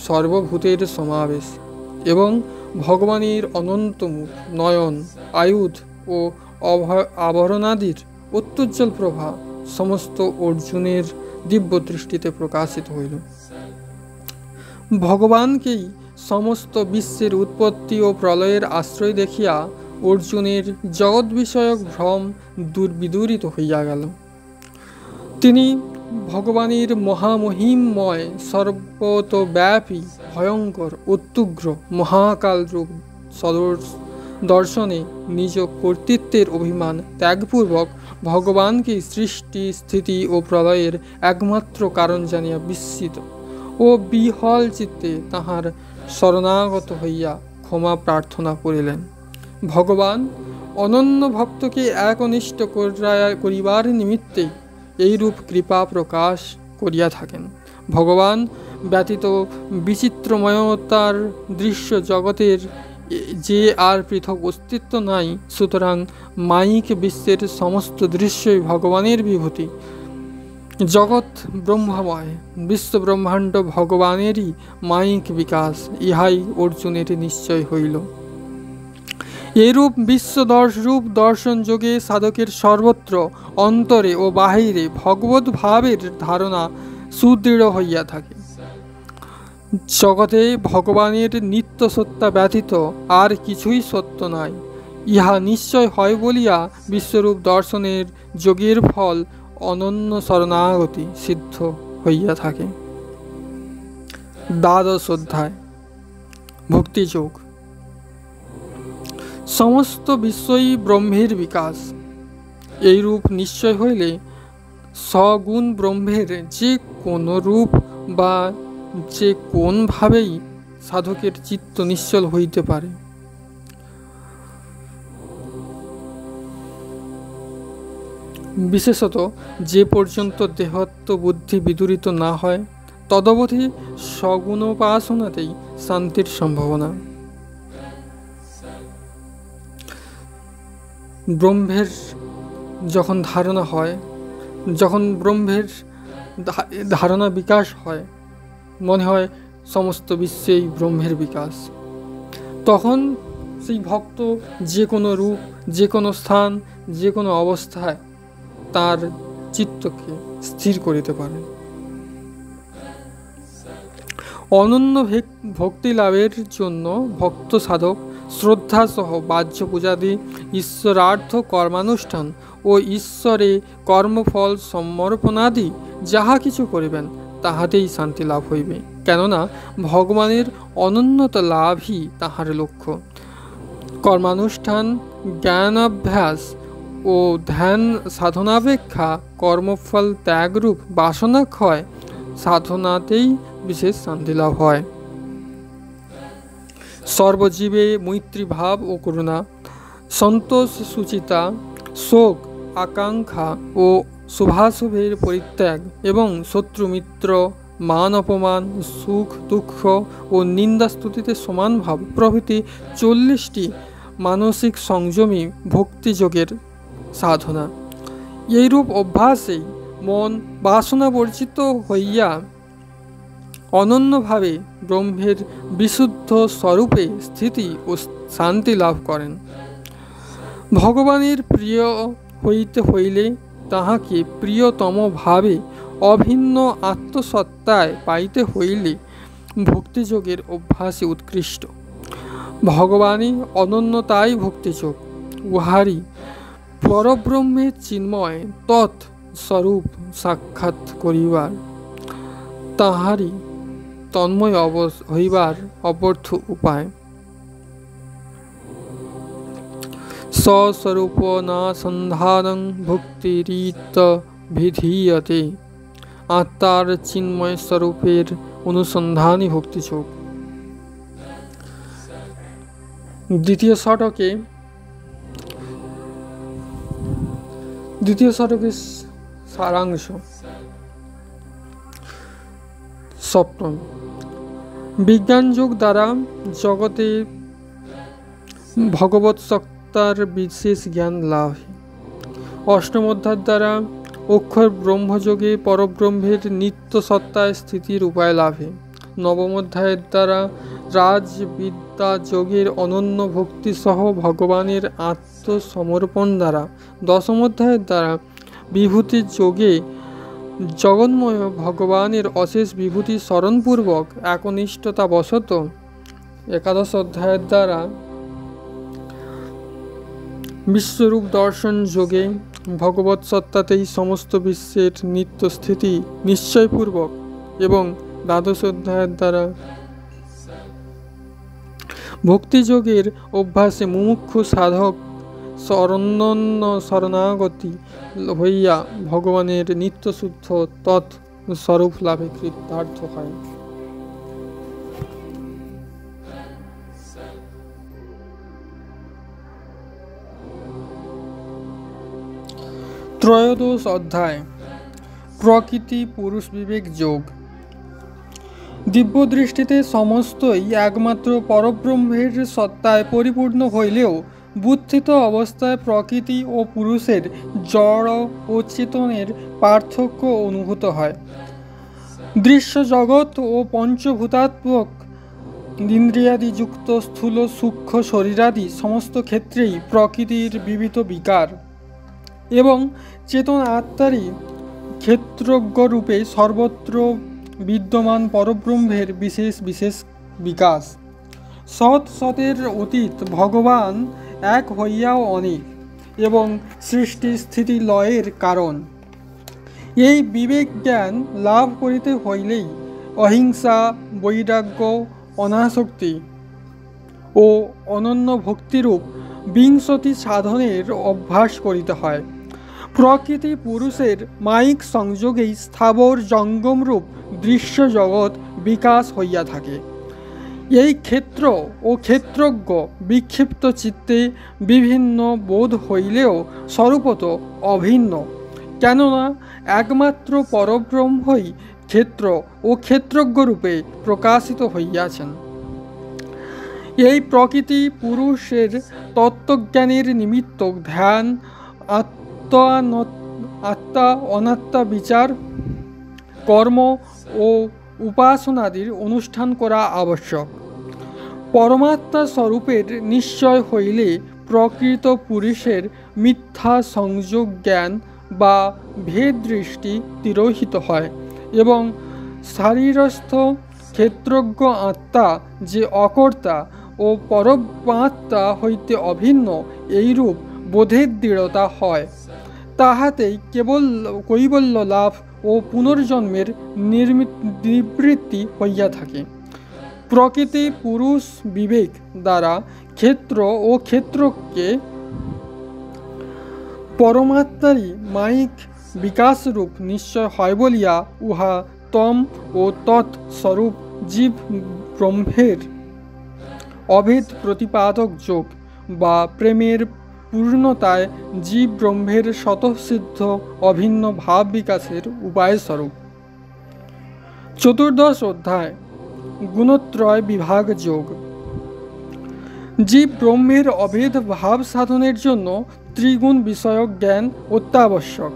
সর্বভূতের সমাবেশ এবং ভগবানের অনন্ত মুখ, নয়ন, আয়ুধ ও আভরণাদির অত্যুজ্জ্বল প্রভা সমস্ত অর্জুনের দিব্য দৃষ্টিতে প্রকাশিত হইল। ভগবানকেই সমস্ত বিশ্বের উৎপত্তি ও প্রলয়ের আশ্রয় দেখিয়া অর্জুনের জগৎ বিষয়ক ভ্রম বিদূরিত হইয়া গেল। তিনি ভগবানের মহামহিমময় সর্বতব্যাপী ভয়ঙ্কর অত্যুগ্র মহাকাল রূপ দর্শনে নিজ কর্তৃত্বের অভিমান ত্যাগপূর্বক ভগবানকে সৃষ্টি, স্থিতি ও প্রলয়ের একমাত্র কারণ জানিয়া বিস্মিত ও বিহ্বল চিত্তে তাহার শরণাগত হইয়া ক্ষমা প্রার্থনা করিলেন। ভগবান অনন্য ভক্তকে একনিষ্ঠ করিবার নিমিত্তে এইরূপ কৃপা প্রকাশ করিয়া থাকেন। ভগবান ব্যতীত বিচিত্রময়তার দৃশ্য জগতের যে আর পৃথক অস্তিত্ব নাই, সুতরাং মাইক বিশ্বের সমস্ত দৃশ্যই ভগবানের বিভূতি। জগৎ ব্রহ্মময়, বিশ্ব ব্রহ্মাণ্ড ভগবানেরই মাইক বিকাশ, ইহাই অর্জুনের নিশ্চয় হইল। এরূপ বিশ্বরূপ দর্শন যোগে সাধকের সর্বত্র অন্তরে ও বাহিরে ভগবত ভাবের ধারণা সুদৃঢ় হইয়া থাকে। জগতে ভগবানের নিত্য সত্তা ব্যতীত আর কিছুই সত্য নাই, ইহা নিশ্চয় হয় বলিয়া বিশ্বরূপ দর্শনের যোগের ফল অনন্য শরণাগতি সিদ্ধ হইয়া থাকে। দ্বাদশ অধ্যায় ভক্তিযোগ। সমস্ত বিশ্বই ব্রহ্মের বিকাশ, এইরূপ নিশ্চয় হইলে সগুণ ব্রহ্মের যে কোন রূপ বা যে কোনভাবেই সাধকের চিত্ত নিশ্চল হইতে পারে। বিশেষত যে পর্যন্ত দেহত্ব বুদ্ধি বিদূরিত না হয়, তদবধি সগুণোপাসনাতেই শান্তির সম্ভাবনা। ব্রহ্মের যখন ধারণা হয়, যখন ব্রহ্মের ধারণা বিকাশ হয়, মনে হয় সমস্ত বিশ্বেই ব্রহ্মের বিকাশ, তখন সেই ভক্ত যে কোনো রূপ, যে কোনো স্থান, যে কোনো অবস্থায় তার চিত্তকে স্থির করিতে পারে। অনন্য ভক্তি লাভের জন্য ভক্ত সাধক শ্রদ্ধা সহ বাহ্য পূজাদি, ঈশ্বরার্থ কর্মানুষ্ঠান ও ঈশ্বরে কর্মফল সমর্পণাদি যাহা কিছু করিবেন তাহাতেই শান্তি লাভ হইবে, কেননা ভগবানের অনন্যতা লাভই তাহার লক্ষ্য। কর্মানুষ্ঠান, জ্ঞানাভ্যাস ও ধ্যান সাধনাপেক্ষা কর্মফল ত্যাগরূপ বাসনাক্ষয় সাধনাতেই বিশেষ শান্তি লাভ হয়। সর্বজীবে মৈত্রীভাব ও করুণা, সন্তোষ সুচিতা, শোক আকাঙ্ক্ষা ও শুভাশুভের পরিত্যাগ এবং শত্রু মিত্র, মান অপমান, সুখ দুঃখ ও নিন্দাস্তুতিতে সমান ভাব প্রভৃতি 40টি মানসিক সংযমী ভক্তিযোগের সাধনা। এইরূপ অভ্যাসেই মন বাসনা বর্জিত হইয়া অনন্যভাবে ব্রহ্মের বিশুদ্ধ স্বরূপে স্থিতি ও শান্তি লাভ করেন। ভগবানের প্রিয় হইতে হইলে তাহাকে প্রিয়তম ভাবে অভিন্ন আত্মসত্তায় পাইতে হইলে ভক্তিযোগের অভ্যাসই উৎকৃষ্ট। ভগবানই অনন্যতাই ভক্তিযোগ, উহারই পরব্রহ্মের চিন্ময় তৎ স্বরূপ সাক্ষাৎ করিবার, তাহারই তন্ময় হইবার অবর্থ উপায়। স্বস্বরূপ না সন্ধানং ভক্তিরিত বিধীয়তে, আত্মার চিন্ময় স্বরূপের অনুসন্ধানই ভক্তিযোগ। দ্বিতীয় শতকের সারাংশ। সপ্তম, বিজ্ঞান যোগ দ্বারা জগতে ভগবৎ সত্তার বিশেষ জ্ঞান লাভ। অষ্টম অধ্যায় দ্বারা অক্ষর ব্রহ্মযোগে পরব্রহ্মের নিত্য সত্তায় স্থিতির উপায় লাভে। নবম অধ্যায়ের দ্বারা রাজবিদ্যা যোগের অনন্য ভক্তি সহ ভগবানের আত্মসমর্পণ দ্বারা। দশম অধ্যায়ের দ্বারা বিভূতি যোগে জগন্ময় ভগবানের অশেষ বিভূতি স্মরণপূর্বক একনিষ্ঠতা বশত। একাদশ অধ্যায়ের দ্বারা বিশ্বরূপ দর্শন যোগে ভগবৎ সত্তাতেই সমস্ত বিশ্বের নিত্য স্থিতি নিশ্চয়পূর্বক, এবং দ্বাদশ অধ্যায়ের দ্বারা ভক্তিযোগের অভ্যাসে মুমুক্ষু সাধক অনন্য শরণাগতি হইয়া ভগবানের নিত্যশুদ্ধ তৎ স্বরূপ লাভে কৃতার্থ হয়। ত্রয়োদশ অধ্যায় প্রকৃতি পুরুষ বিবেক যোগ। দিব্য দৃষ্টিতে সমস্তই একমাত্র পরব্রহ্মের সত্তায় পরিপূর্ণ হইলেও বুদ্ধিত অবস্থায় প্রকৃতি ও পুরুষের জড় ও চেতনের পার্থক্য অনুভূত হয়। দৃশ্য জগৎ ও পঞ্চভূতাত্মক ইন্দ্রিয়াদিযুক্ত স্থূল সূক্ষ্ম শরীরাদি সমস্ত ক্ষেত্রেই প্রকৃতির বিবিধ বিকার এবং চেতন আত্মারই ক্ষেত্রজ্ঞরূপে সর্বত্র বিদ্যমান পরব্রহ্মের বিশেষ বিশেষ বিকাশ। সৎ সতের অতীত ভগবান এক হইয়াও অনেক এবং সৃষ্টি স্থিতি লয়ের কারণ। এই বিবেক জ্ঞান লাভ করিতে হইলেই অহিংসা, বৈরাগ্য, অনাসক্তি ও অনন্য ভক্তিরূপ 20টি সাধনের অভ্যাস করিতে হয়। প্রকৃতি পুরুষের মায়িক সংযোগেই স্থাবর জঙ্গমরূপ দৃশ্য জগৎ বিকাশ হইয়া থাকে। এই ক্ষেত্র ও ক্ষেত্রজ্ঞ বিক্ষিপ্ত চিত্তে বিভিন্ন বোধ হইলেও স্বরূপত অভিন্ন, কেননা একমাত্র পরব্রহ্মই ক্ষেত্র ও ক্ষেত্রজ্ঞ রূপে প্রকাশিত হইয়াছেন। এই প্রকৃতি পুরুষের তত্ত্বজ্ঞানের নিমিত্ত ধ্যান, আত্মা অনাত্মা বিচার, কর্ম ও উপাসনাদির অনুষ্ঠান করা আবশ্যক। পরমাত্মা স্বরূপের নিশ্চয় হইলে প্রকৃত পুরুষের মিথ্যা সংযোগ জ্ঞান বা ভেদ দৃষ্টি তিরোহিত হয় এবং শারীরস্থ ক্ষেত্রজ্ঞ আত্মা যে অকর্তা ও পরমাত্মা হইতে অভিন্ন এইরূপ বোধের দৃঢ়তা হয়। তাহাতেই কেবল কৈবল্য লাভ ও পুনর্জন্মের নিবৃত্তি হইয়া থাকে। প্রকৃতি পুরুষ বিবেক দ্বারা ক্ষেত্র ও ক্ষেত্রকে পরমাত্মারই মায়িক বিকাশরূপ নিশ্চয় হয় বলিয়া উহা তম ও তৎ স্বরূপ জীব ব্রহ্মের অভেদ প্রতিপাদক যোগ বা প্রেমের পূর্ণতায় জীব ব্রহ্মের স্বতঃসিদ্ধ অভিন্ন ভাব বিকাশের উপায় স্বরূপ। চতুর্দশ অধ্যায় গুণত্রয় বিভাগ যোগ। জীব ব্রহ্মের অভেদ ভাব সাধনের জন্য ত্রিগুণ বিষয়ক জ্ঞান অত্যাবশ্যক।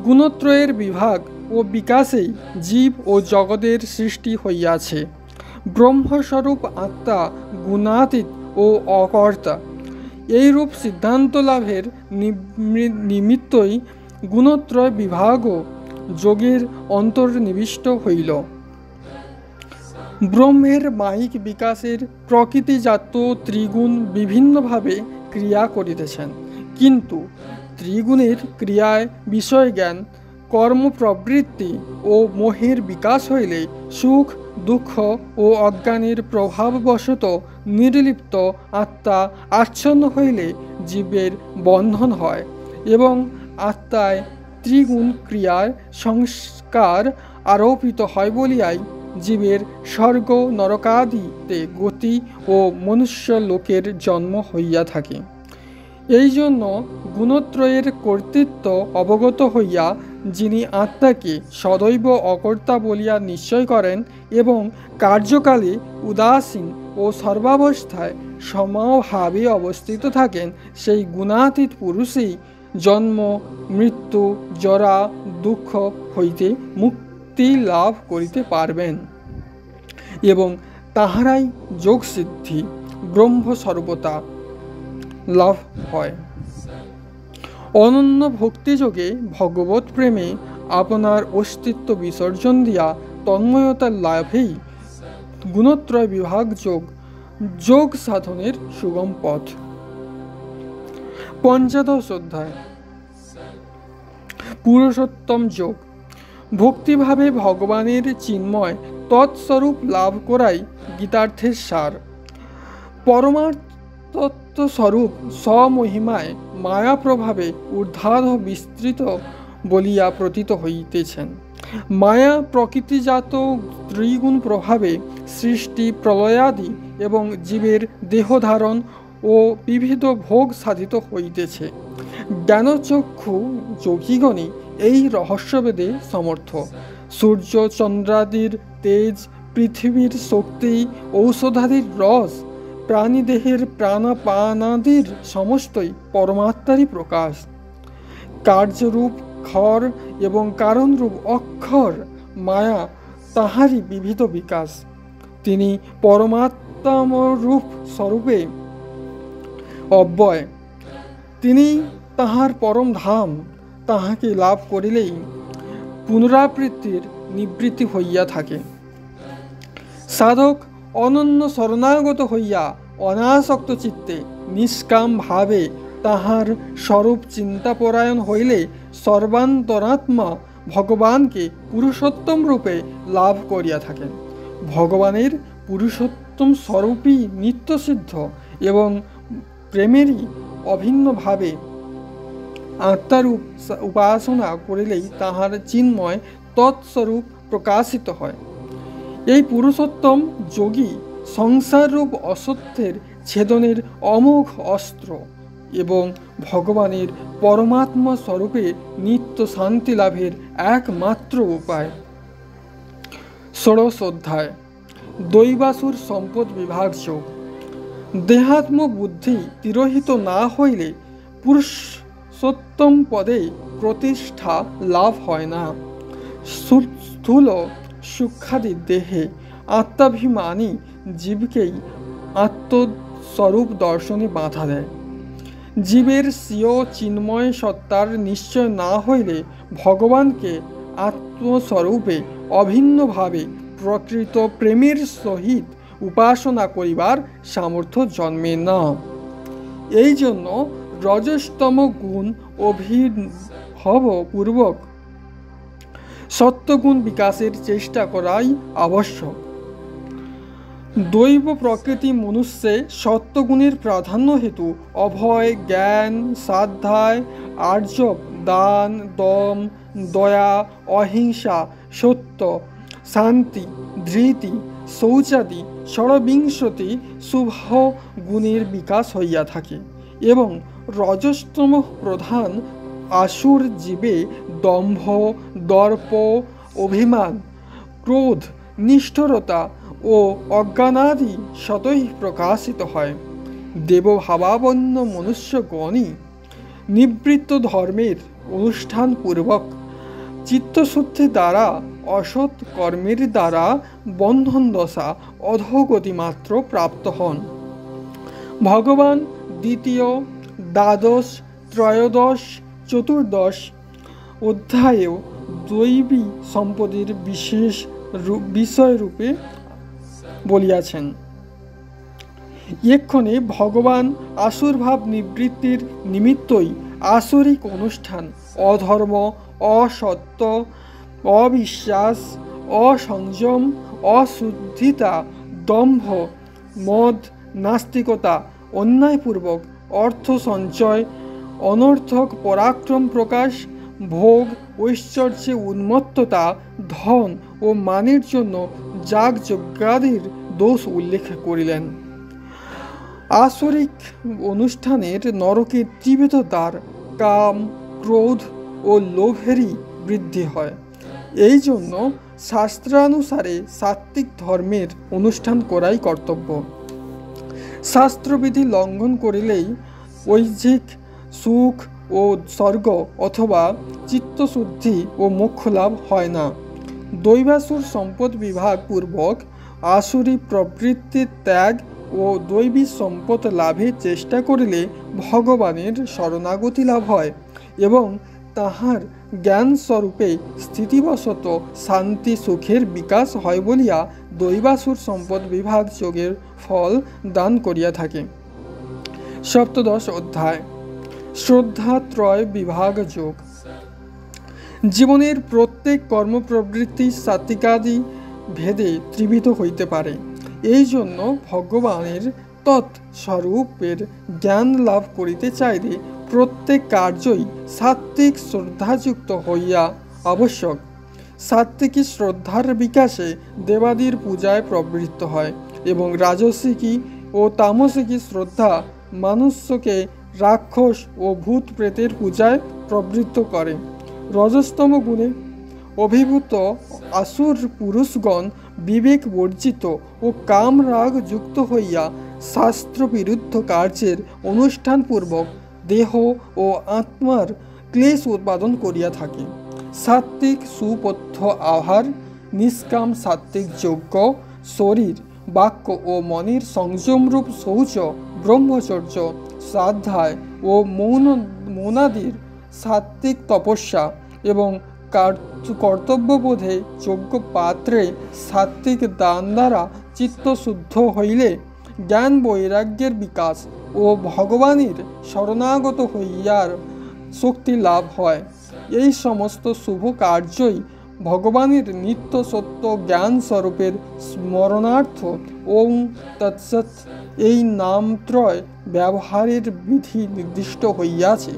গুণত্রয়ের বিভাগ ও বিকাশেই জীব ও জগতের সৃষ্টি হইয়াছে। ব্রহ্মস্বরূপ আত্মা গুণাতীত ও অকর্তা, এইরূপ সিদ্ধান্ত লাভের নিমিত্তই গুণত্রয় বিভাগও যোগের অন্তর্নিবিষ্ট হইল। ব্রহ্মের মায়িক বিকাশের প্রকৃতিজাত ত্রিগুণ বিভিন্নভাবে ক্রিয়া করিতেছেন, কিন্তু ত্রিগুণের ক্রিয়ায় বিষয় জ্ঞান, কর্মপ্রবৃত্তি ও মোহের বিকাশ হইলে সুখ দুঃখ ও অজ্ঞানের প্রভাববশত নির্লিপ্ত আত্মা আচ্ছন্ন হইলে জীবের বন্ধন হয় এবং আত্মায় ত্রিগুণ ক্রিয়ার সংস্কার আরোপিত হয় বলিয়াই জীবের স্বর্গ নরকাদিতে গতি ও মনুষ্য লোকের জন্ম হইয়া থাকে। এই জন্য গুণত্রয়ের কর্তৃত্ব অবগত হইয়া যিনি আত্মাকে সদৈব অকর্তা বলিয়া নিশ্চয় করেন এবং কার্যকালে উদাসীন ও সর্বাবস্থায় সমভাবে অবস্থিত থাকেন, সেই গুণাতীত পুরুষই জন্ম মৃত্যু জরা দুঃখ হইতে মুক্তি লাভ করিতে পারবেন এবং তাহারাই যোগসিদ্ধি ব্রহ্মস্বরূপতা লাভ হয়। অনন্য ভক্তিযোগে ভগবত প্রেমে আপনার অস্তিত্ব বিসর্জন দিয়া তন্ময়তা লাভেই গুণত্রয় বিভাগ যোগ যোগ সাধনের সুগম পথ। পঞ্চদশ অধ্যায় পুরুষোত্তম যোগ। ভক্তিভাবে ভগবানের চিন্ময় তৎস্বরূপ লাভ করাই গীতার্থের সার। পরমাত্ম স্বরূপ স্বমহিমায় মায়া প্রভাবে ঊর্ধ্বাধ বিস্তৃত বলিয়া প্রতীত হইতেছেন। মায়া প্রকৃতিজাত ত্রিগুণ প্রভাবে সৃষ্টি প্রলয়াদি এবং জীবের দেহধারণ ও বিবিধ ভোগ সাধিত হইতেছে। জ্ঞানচক্ষু যোগীগণই এই রহস্যবেদে সমর্থ। সূর্য চন্দ্রাদির তেজ, পৃথিবীর শক্তি, ঔষধাদির রস, প্রাণীদেহের প্রাণাপানাদির সমস্তই পরমাত্মারই প্রকাশ। কার্যরূপ ক্ষর এবং কারণরূপ অক্ষর মায়া তাহারই বিবিধ বিকাশ। তিনি পরমাত্মারূপ স্বরূপে অব্যয়, তিনি তাহার পরম ধাম। তাহাকে লাভ করিলেই পুনরাবৃত্তির নিবৃত্তি হইয়া থাকে। সাধক অনন্য শরণাগত হইয়া অনাসক্ত চিত্তে নিষ্কাম ভাবে তাহার স্বরূপ চিন্তাপরায়ণ হইলে সর্বান্তরাত্মা ভগবানকে পুরুষোত্তম রূপে লাভ করিয়া থাকেন। ভগবানের পুরুষোত্তম স্বরূপই নিত্যসিদ্ধ এবং প্রেমেরই অভিন্নভাবে আত্মারূপ উপাসনা করিলেই তাহার চিন্ময় তৎস্বরূপ প্রকাশিত হয়। এই পুরুষোত্তম যোগী সংসাররূপ অসত্যের ছেদনের অমোঘ অস্ত্র এবং ভগবানের পরমাত্মা স্বরূপে নিত্য শান্তি লাভের একমাত্র উপায়। ষোড়শ অধ্যায় দৈবাসুর সম্পদ বিভাগ যোগ। দেহাত্ম বুদ্ধি তিরোহিত না হইলে পুরুষোত্তম পদে প্রতিষ্ঠা লাভ হয় না। স্থূল সূক্ষ্মাদি দেহে আত্মাভিমানী জীবকেই আত্মস্বরূপ দর্শনে বাধা দেয়। জীবের স্বীয় চিন্ময় সত্তার নিশ্চয় না হইলে ভগবানকে আত্মস্বরূপে অভিন্নভাবে প্রকৃত প্রেমের সহিত উপাসনা করিবার সামর্থ্য জন্মে না। এই জন্য রজস্তম গুণ অভিভবপূর্বক সত্যগুণ বিকাশের চেষ্টা করাই আবশ্যক। দৈব প্রকৃতি মনুষ্যে সত্যগুণের প্রাধান্য হেতু অভয়, জ্ঞান, সাধ্যায়, আর্জব, দান, দম, দয়া, অহিংসা, সত্য, শান্তি, ধৃতি, শৌচাদি ষড়বিংশতি শুভ গুণের বিকাশ হইয়া থাকে এবং রজস্তম প্রধান আসুর জীবে দম্ভ, দর্প, অভিমান, ক্রোধ, নিষ্ঠুরতা ও অজ্ঞানাদি স্বতই প্রকাশিত হয়। দেবভাবাপন্ন মনুষ্যগণই নিবৃত্ত ধর্মের অনুষ্ঠানপূর্বক চিত্তশুদ্ধি দ্বারা অসৎ কর্মের দ্বারা বন্ধন দশা অধোগতি মাত্র প্রাপ্ত হন। ভগবান দ্বিতীয়, দ্বাদশ, ত্রয়োদশ, চতুর্দশ অধ্যায়েও দৈবী সম্পদের বিশেষ বিষয়রূপে বলিয়াছেন। এক্ষণে ভগবান আসুরভাব নিবৃত্তির নিমিত্তই আসরিক অনুষ্ঠান, অধর্ম, অসত্য, অবিশ্বাস, অসংযম, অশুদ্ধিতা, দম্ভ, মদ, নাস্তিকতা, অন্যায়পূর্বক অর্থ সঞ্চয়, অনর্থক পরাক্রম প্রকাশ, ভোগ, ঐশ্বর্যে উন্মত্ততা, ধন ও মানের জন্য যাগযজ্ঞাদির দোষ উল্লেখ করিলেন। আসরিক অনুষ্ঠানের নরকের ত্রিবিধ দ্বার কাম, ক্রোধ ও লোভেরই বৃদ্ধি হয়। এই জন্য শাস্ত্রানুসারে সাত্ত্বিক ধর্মের অনুষ্ঠান করাই কর্তব্য। শাস্ত্রবিধি লঙ্ঘন করিলেই ঐহিক সুখ ও স্বর্গ অথবা চিত্তশুদ্ধি ও মোক্ষ লাভ হয় না। দৈবাসুর সম্পদ বিভাগ পূর্বক আসুরি প্রবৃত্তির ত্যাগ ও দৈবী সম্পদ লাভের চেষ্টা করিলে ভগবানের শরণাগতি লাভ হয় এবং তাহার জ্ঞানস্বরূপে স্থিতিবশত শান্তি সুখের বিকাশ হয় বলিয়া দৈবাসুর সম্পদ বিভাগ যোগের ফল দান করিয়া থাকে। সপ্তদশ অধ্যায় শ্রদ্ধাত্রয় বিভাগ যোগ। জীবনের প্রত্যেক কর্মপ্রবৃত্তি সাত্ত্বিকাদি ভেদে ত্রিবিধ হইতে পারে। এই জন্য ভগবানের তৎস্বরূপের জ্ঞান লাভ করিতে চাইলে প্রত্যেক কার্যই সাত্ত্বিক শ্রদ্ধাযুক্ত হইয়া আবশ্যক। সাত্ত্বিকী শ্রদ্ধার বিকাশে দেবাদির পূজায় প্রবৃত্ত হয় এবং রাজসিকী ও তামসিকী শ্রদ্ধা মানুষ্যকে রাক্ষস ও ভূত প্রেতের পূজায় প্রবৃত্ত করে। রজস্তম গুণে অভিভূত আসুর পুরুষগণ বিবেক বর্জিত ও কাম রাগ যুক্ত হইয়া শাস্ত্রবিরুদ্ধ কার্যের অনুষ্ঠানপূর্বক দেহ ও আত্মার ক্লেশ উৎপাদন করিয়া থাকে। সাত্ত্বিক সুপথ্য আহার, নিষ্কাম সাত্ত্বিক যজ্ঞ, শরীর, বাক্য ও মনের সংযমরূপ শৌচ, ব্রহ্মচর্য, স্বাধ্যায় ও মৌনাদির সাত্ত্বিক তপস্যা এবং কর্তব্যবোধে যোগ্য পাত্রে সাত্ত্বিক দান দ্বারা চিত্তশুদ্ধ হইলে জ্ঞান বৈরাগ্যের বিকাশ ও ভগবানের শরণাগত হইয়ার শক্তি লাভ হয়। এই সমস্ত শুভ কার্যই ভগবানের নিত্য সত্য জ্ঞান স্বরূপের স্মরণার্থ ওম তৎসৎ এই নামত্রয় ব্যবহারের বিধি নির্দিষ্ট হইয়াছে।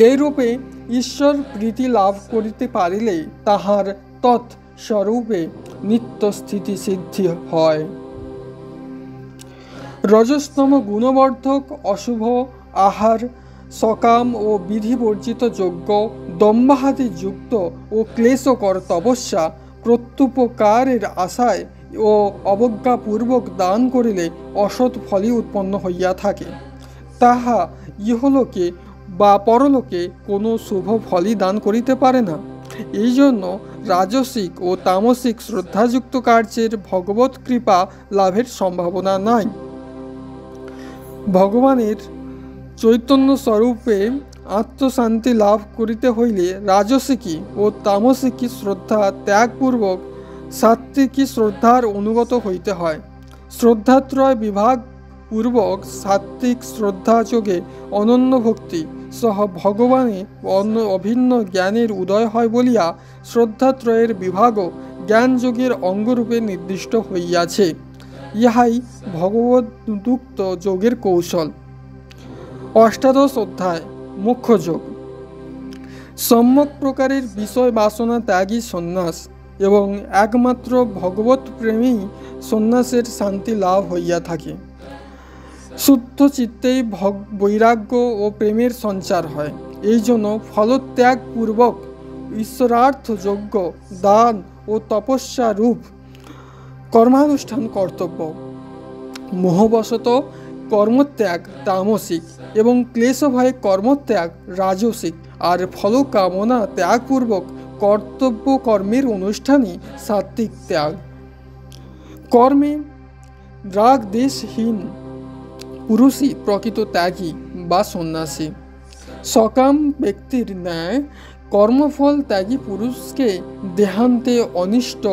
এইরূপে ঈশ্বর প্রীতি লাভ করিতে পারিলে তাহার তৎস্বরূপে নিত্য স্থিতি সিদ্ধি হয়। রজস্তম গুণবর্ধক অশুভ আহার, সকাম ও বিধিবর্জিত যজ্ঞ, দম্ভাদি যুক্ত ও ক্লেশকর তপস্যা, প্রত্যুপকারের আশায় ও অবজ্ঞাপূর্বক দান করিলে অসৎ ফলই উৎপন্ন হইয়া থাকে। তাহা ইহলোকে বা পরলোকে কোনো শুভ ফলই দান করিতে পারে না। এই জন্য রাজসিক ও তামসিক শ্রদ্ধাযুক্ত কার্যের ভগবৎ কৃপা লাভের সম্ভাবনা নাই। ভগবানের চৈতন্য স্বরূপে আত্মশান্তি লাভ করিতে হইলে রাজসিকী ও তামসিকী শ্রদ্ধা ত্যাগপূর্বক সাত্ত্বিকী শ্রদ্ধার অনুগত হইতে হয়। শ্রদ্ধাত্রয় বিভাগ পূর্বক সাত্ত্বিক শ্রদ্ধা যোগে অনন্য ভক্তি সহ ভগবানে অভিন্ন জ্ঞানের উদয় হয় বলিয়া শ্রদ্ধাত্রয়ের বিভাগও জ্ঞানযোগের অঙ্গরূপে নির্দিষ্ট হইয়াছে। ইহাই ভগবদুক্ত যোগের কৌশল। অষ্টাদশ অধ্যায় মুখ্য যোগ। সম্যক প্রকারের বিষয় বাসনা ত্যাগী সন্ন্যাস এবং একমাত্র ভগবত প্রেমেই সন্ন্যাসের শান্তি লাভ হইয়া থাকে। শুদ্ধ চিত্তেই বৈরাগ্য ও প্রেমের সঞ্চার হয়। এই জন্য ফলত্যাগ পূর্বক ঈশ্বরার্থ যজ্ঞ, দান ও তপস্যা রূপ কর্মানুষ্ঠান কর্তব্য। মোহবশত কর্মত্যাগ তামসিক এবং ক্লেশভয়ে কর্মত্যাগ রাজসিক, আর ফলকামনা ত্যাগপূর্বক কর্তব্য কর্মের অনুষ্ঠানই সাত্ত্বিক ত্যাগ। কর্মে রাগ দেশহীন পুরুষই প্রকৃত ত্যাগী বা সন্ন্যাসী। সকাম ব্যক্তির ন্যায় কর্মফল ত্যাগী পুরুষকে দেহান্তে অনিষ্ট,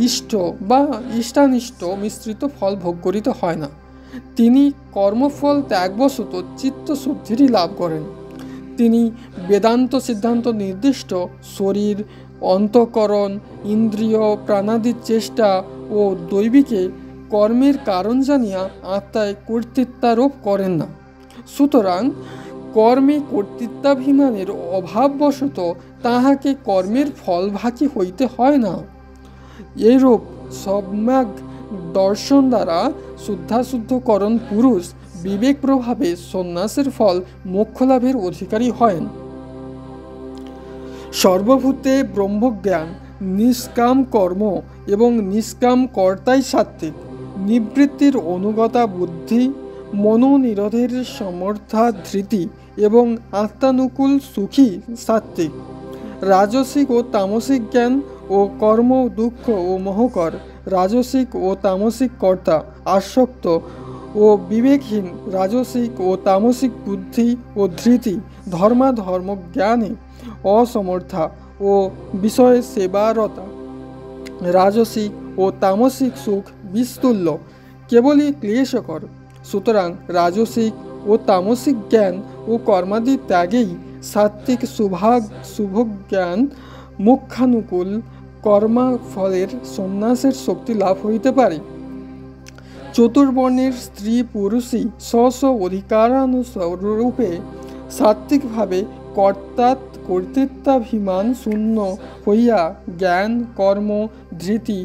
ইষ্ট বা ইষ্টানিষ্ট মিশ্রিত ফল ভোগ করিতে হয় না। তিনি কর্মফল ত্যাগবশত চিত্তশুদ্ধিরই লাভ করেন। তিনি বেদান্ত সিদ্ধান্ত নির্দিষ্ট শরীর, অন্তঃকরণ, ইন্দ্রিয়, প্রাণাদির চেষ্টা ও দৈবিকে কর্মের কারণ জানিয়া আত্মায় কর্তৃত্বারোপ করেন না। সুতরাং কর্মে কর্তৃত্বাভিমানের অভাববশত তাহাকে কর্মের ফলভাগী হইতে হয় না। এইরূপ সম্যক দর্শন দ্বারা শুদ্ধাশুদ্ধকরণ পুরুষ বিবেক প্রভাবে সন্ন্যাসের ফল মোক্ষলাভের অধিকারী হন। সর্বভূতে ব্রহ্মজ্ঞান, নিষ্কাম কর্ম এবং নিষ্কাম কর্তাই সাত্ত্বিক। নিবৃত্তির অনুগতা বুদ্ধি, মনোনিরোধের সমর্থা ধৃতি এবং আত্মানুকূল সুখী সাত্ত্বিক। রাজসিক ও তামসিক জ্ঞান ও কর্ম দুঃখ ও মোহকর। রাজসিক ও তামসিক কর্তা আসক্ত ও বিবেকহীন। রাজসিক ও তামসিক বুদ্ধি ও ধৃতি ধর্মাধর্ম জ্ঞানে অসমর্থা ও বিষয় সেবারতা। রাজসিক ও তামসিক সুখ বিস্তুল্য, কেবলই ক্লেশকর। সুতরাং রাজসিক ও তামসিক জ্ঞান ও কর্মাদি ত্যাগেই সাত্ত্বিক শুভজ্ঞান মুখ্যানুকূল কর্মফলের সন্ন্যাসের শক্তি লাভ হইতে পারে। চতুর্বর্ণের স্ত্রী পুরুষই স্ব অধিকারানুরূপে সাত্ত্বিকভাবে কর্তৃত্বাভিমান শূন্য হইয়া জ্ঞান, কর্ম, ধৃতি,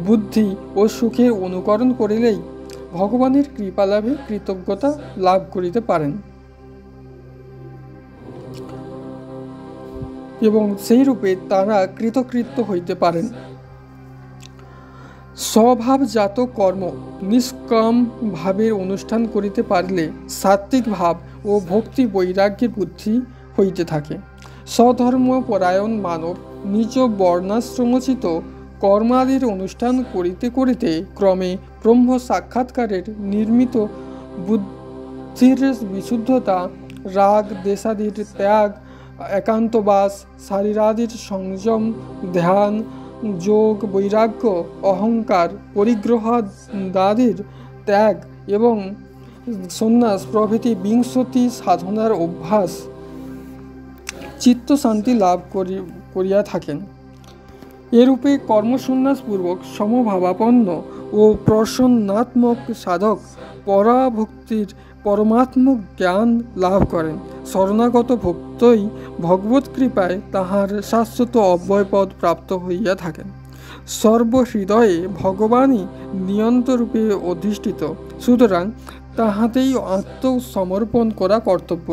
বুদ্ধি ও সুখের অনুকরণ করিলেই ভগবানের কৃপালাভে কৃতজ্ঞতা লাভ করিতে পারেন এবং সেই রূপে তারা কৃতকৃত্য হইতে পারেন। স্বভাবজাত কর্ম নিষ্কাম ভাবের অনুষ্ঠান করিতে পারিলে সাত্ত্বিক ভাব ও ভক্তি বৈরাগ্যের বুদ্ধি হইতে থাকে। স্বধর্মপরায়ণ মানব নিজ বর্ণাশ্রমোচিত কর্মাদির অনুষ্ঠান করিতে করিতে ক্রমে ব্রহ্ম সাক্ষাৎকারের নির্মিত বুদ্ধির বিশুদ্ধতা, রাগ দেশাদির ত্যাগ, একান্তবাস, শারীরাদির সংযম, ধ্যান, যোগ, বৈরাগ্য, অহংকার, পরিগ্রহাদির ত্যাগ এবং সন্ন্যাস প্রভৃতি 20 সাধনার অভ্যাস চিত্তশান্তি লাভ করিয়া থাকেন। এরূপে কর্মসন্ন্যাসপূর্বক সমভাবাপন্ন ও প্রসন্নাত্মক সাধক পরাভক্তির পরমাত্মক জ্ঞান লাভ করেন। শরণাগত ভক্তই ভগবৎ কৃপায় তাহার শাশ্বত অব্যয়পদ প্রাপ্ত হইয়া থাকেন। সর্বহৃদয়ে ভগবানই নিয়ন্তরূপে অধিষ্ঠিত, সুতরাং তাহাতেই আত্মসমর্পণ করা কর্তব্য।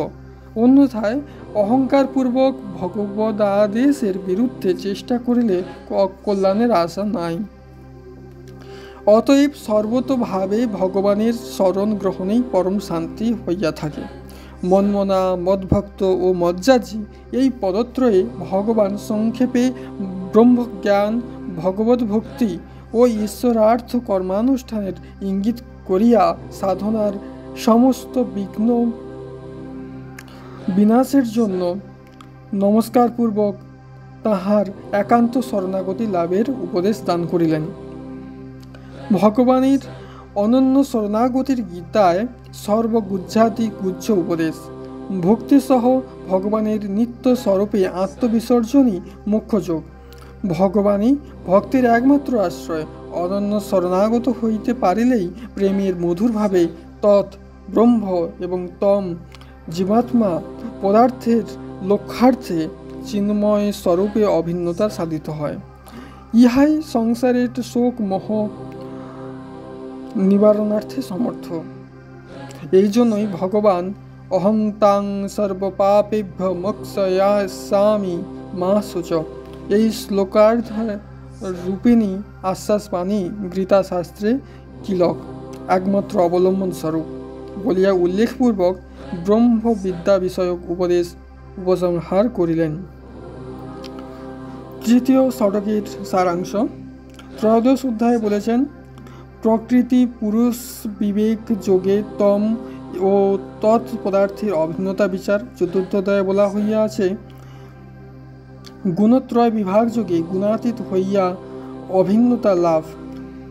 অন্যথায় অহংকারপূর্বক ভগবদাদেশের বিরুদ্ধে চেষ্টা করিলে কল্যাণের আশা নাই। অতএব সর্বতোভাবে ভগবানের শরণ গ্রহণেই পরম শান্তি হইয়া থাকে। মনমনা, মদ্ভক্ত ও মজ্জাজি এই পদত্রয়ে ভগবান সংক্ষেপে ব্রহ্মজ্ঞান, ভগবত ভক্তি ও ঈশ্বরার্থ কর্মানুষ্ঠানের ইঙ্গিত করিয়া সাধনার সমস্ত বিঘ্ন বিনাশের জন্য নমস্কারপূর্বক তাহার একান্ত শরণাগতি লাভের উপদেশ দান করিলেন। ভগবানের অনন্য শরণাগতির গীতায় সর্বগুজ্জাতি গুজ্জ উপদেশ। ভক্তিসহ ভগবানের নিত্য স্বরূপে আত্মবিসর্জনই মোক্ষযোগ। ভগবানই ভক্তির একমাত্র আশ্রয়। অনন্য শরণাগত হইতে পারিলেই প্রেমের মধুরভাবে তৎ ব্রহ্ম এবং তম জীবাত্মা পদার্থের লক্ষ্যার্থে চিন্ময় স্বরূপে অভিন্নতা সাধিত হয়। ইহাই সংসারের শোক মোহ নিবারণার্থে সমর্থ। এই জন্যই ভগবান অহং তাং সর্বপাপেভ্য মোক্ষয়াস্যামি মা শুচ এই শ্লোকার্ধ রূপিণী আশ্বাসবাণী গীতাশাস্ত্রে কিলক একমাত্র অবলম্বন স্বরূপ বলিয়া উল্লেখপূর্বক ব্রহ্মবিদ্যা বিষয়ক উপদেশ উপসংহার করিলেন। তৃতীয় ষটকের সারাংশ। ত্রয়োদশ অধ্যায়ে বলেছেন প্রকৃতি পুরুষ বিবেক যোগে তম ও তৎ পদার্থের অভিন্নতা বিচার। চতুর্থ অধ্যায়ে বলা হইয়াছে গুণত্রয় বিভাগ যোগে গুণাতীত হইয়া অভিন্নতা লাভ।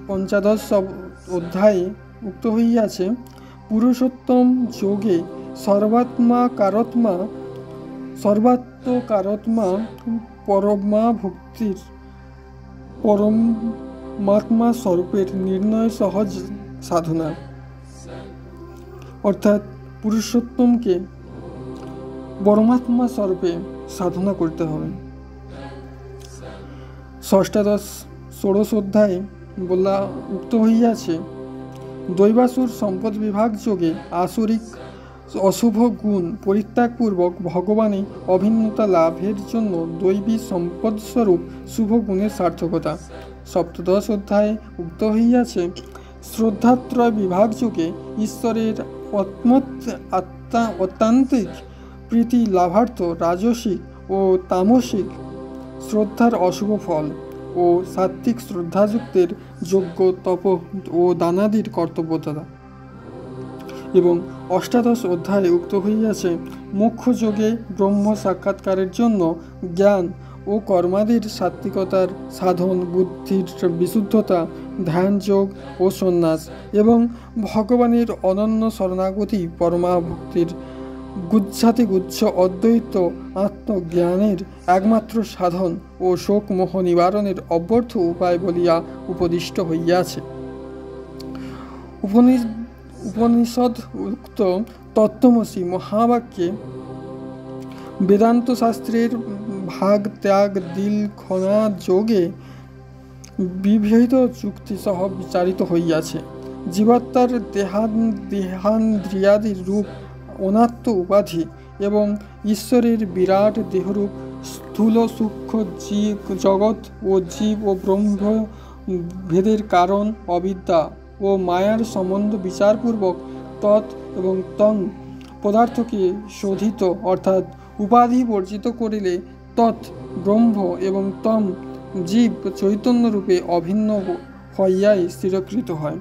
পঞ্চদশ অধ্যায়ে উক্ত হইয়াছে পুরুষোত্তম যোগে সর্বাত্মকারত্মা পরমা ভক্তির পরমাত্মা স্বরূপের নির্ণয় সহজ সাধনা, অর্থাৎ পুরুষোত্তমকে পরমাত্মা স্বরূপে সাধনা করতে হবে। ষষ্ঠাদশ ষোড়শ অধ্যায়ে বলা উক্ত হইয়াছে দৈবাসুর সম্পদ বিভাগ যোগে আসরিক অশুভ গুণ পরিত্যাগপূর্বক ভগবানে অভিন্নতা লাভের জন্য দৈবী সম্পদস্বরূপ শুভ গুণের সার্থকতা। সপ্তদশ অধ্যায়ে উক্ত হইয়াছে শ্রদ্ধাত্রয় বিভাগ যোগে ঈশ্বরের অত্যান্তিক প্রীতি লাভার্থ রাজসিক ও তামসিক শ্রদ্ধার অশুভ ফল ও সাত্ত্বিক শ্রদ্ধাযুক্তের যজ্ঞ তপ ও দানাদির কর্তব্যতা। এবং অষ্টাদশ অধ্যায়ে উক্ত হইয়াছে মোক্ষযোগে ব্রহ্ম সাক্ষাৎকারের জন্য জ্ঞান ও কর্মাদির সাত্ত্বিকতার সাধন, বুদ্ধির বিশুদ্ধতা, ধ্যানযোগ ও সন্ন্যাস এবং ভগবানের অনন্য শরণাগতি পরমাভক্তির গুচ্ছাতিগুচ্ছ অদ্বৈত আত্মজ্ঞানের একমাত্র সাধন ও শোক মোহ নিবারণের অব্যর্থ উপায় বলিয়া উপদিষ্ট হইয়াছে। উপনিষদ উক্ত তত্ত্বমসি মহাবাক্যে বেদান্ত শাস্ত্রের ভাগ ত্যাগ দিল খনা যোগে বিভেদ যুক্তি সহ বিচারিত হইয়াছে। জীবাত্মার দেহান্দ্রিয়াদির রূপ অনাত্ম উপাধি এবং ঈশ্বরের বিরাট দেহরূপ স্থূল সূক্ষ্ম জগৎ ও জীব ও ব্রহ্ম ভেদের কারণ অবিদ্যা ও মায়ার সম্বন্ধ বিচারপূর্বক তৎ এবং তং পদার্থকে শোধিত অর্থাৎ উপাধি বর্জিত করিলে তৎ ব্রহ্ম এবং তম জীব চৈতন্যরূপে অভিন্ন হইয়াই স্থিরকৃত হয়।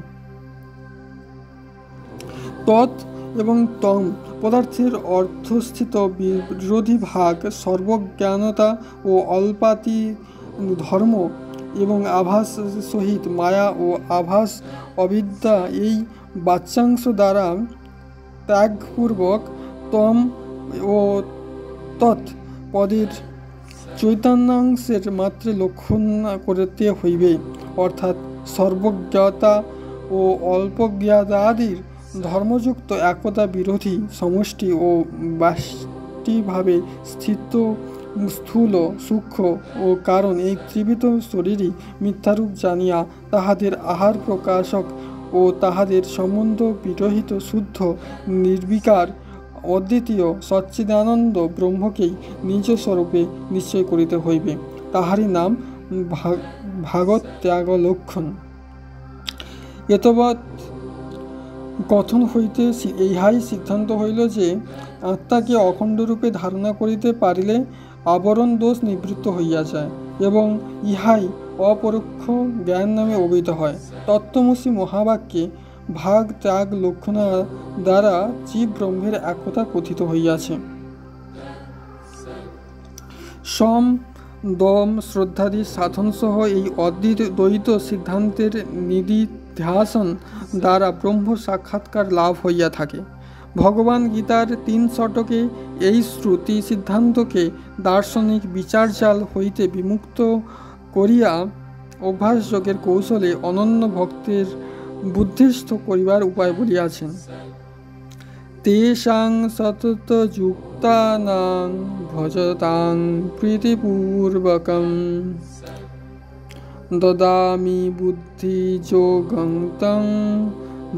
তৎ এবং তম পদার্থের অর্থস্থিত বিরোধী ভাগ সর্বজ্ঞানতা ও অল্পাতি ধর্ম এবং আভাস সহিত মায়া ও আভাস অবিদ্যা এই বাচ্যাংশ দ্বারা ত্যাগপূর্বক তম ও তৎ পদের চৈতন্যাংশের মাত্রে লক্ষণ করতে হইবে, অর্থাৎ সর্বজ্ঞতা ও অল্পজ্ঞাতাদির ধর্মযুক্ত একতা বিরোধী সমষ্টি ও ব্যষ্টিভাবে স্থিত স্থূল সূক্ষ্ম ও কারণ এই ত্রিবিধ শরীরই মিথ্যারূপ জানিয়া তাহাদের আহার প্রকাশক ও তাহাদের সম্বন্ধ বিরহিত শুদ্ধ নির্বিকার অদ্বিতীয় সচ্চিদানন্দ ব্রহ্মকেই নিজ স্বরূপে নিশ্চয় করিতে হইবে। তাহারই নাম ভাগবত ত্যাগ লক্ষণ। এতবৎ কথন হইতে ইহাই সিদ্ধান্ত হইল যে আত্মাকে অখণ্ডরূপে ধারণা করিতে পারিলে আবরণ দোষ নিবৃত্ত হইয়া যায় এবং ইহাই অপরোক্ষ জ্ঞান নামে অভিহিত হয়। তত্ত্বমসি মহাবাক্যে ভাগ ত্যাগ লক্ষণা দ্বারা জীব ব্রহ্মের একতা কথিত হইয়াছে। সম দম শ্রদ্ধাদি সাধনসহ এই অদ্বৈত সিদ্ধান্তের নিদিধ্যাসন দ্বারা ব্রহ্ম সাক্ষাৎকার লাভ হইয়া থাকে। ভগবান গীতার 3 শতকে এই শ্রুতি সিদ্ধান্তকে দার্শনিক বিচারজাল হইতে বিমুক্ত করিয়া অভ্যাসযোগের কৌশলে অনন্য ভক্তের বুদ্ধিস্থ করিবার উপায় বলিয়াছেন। তেষাং সতত যুক্তানাং ভজতাং প্রীতিপূর্বকম দদামি বুদ্ধি যোগং তং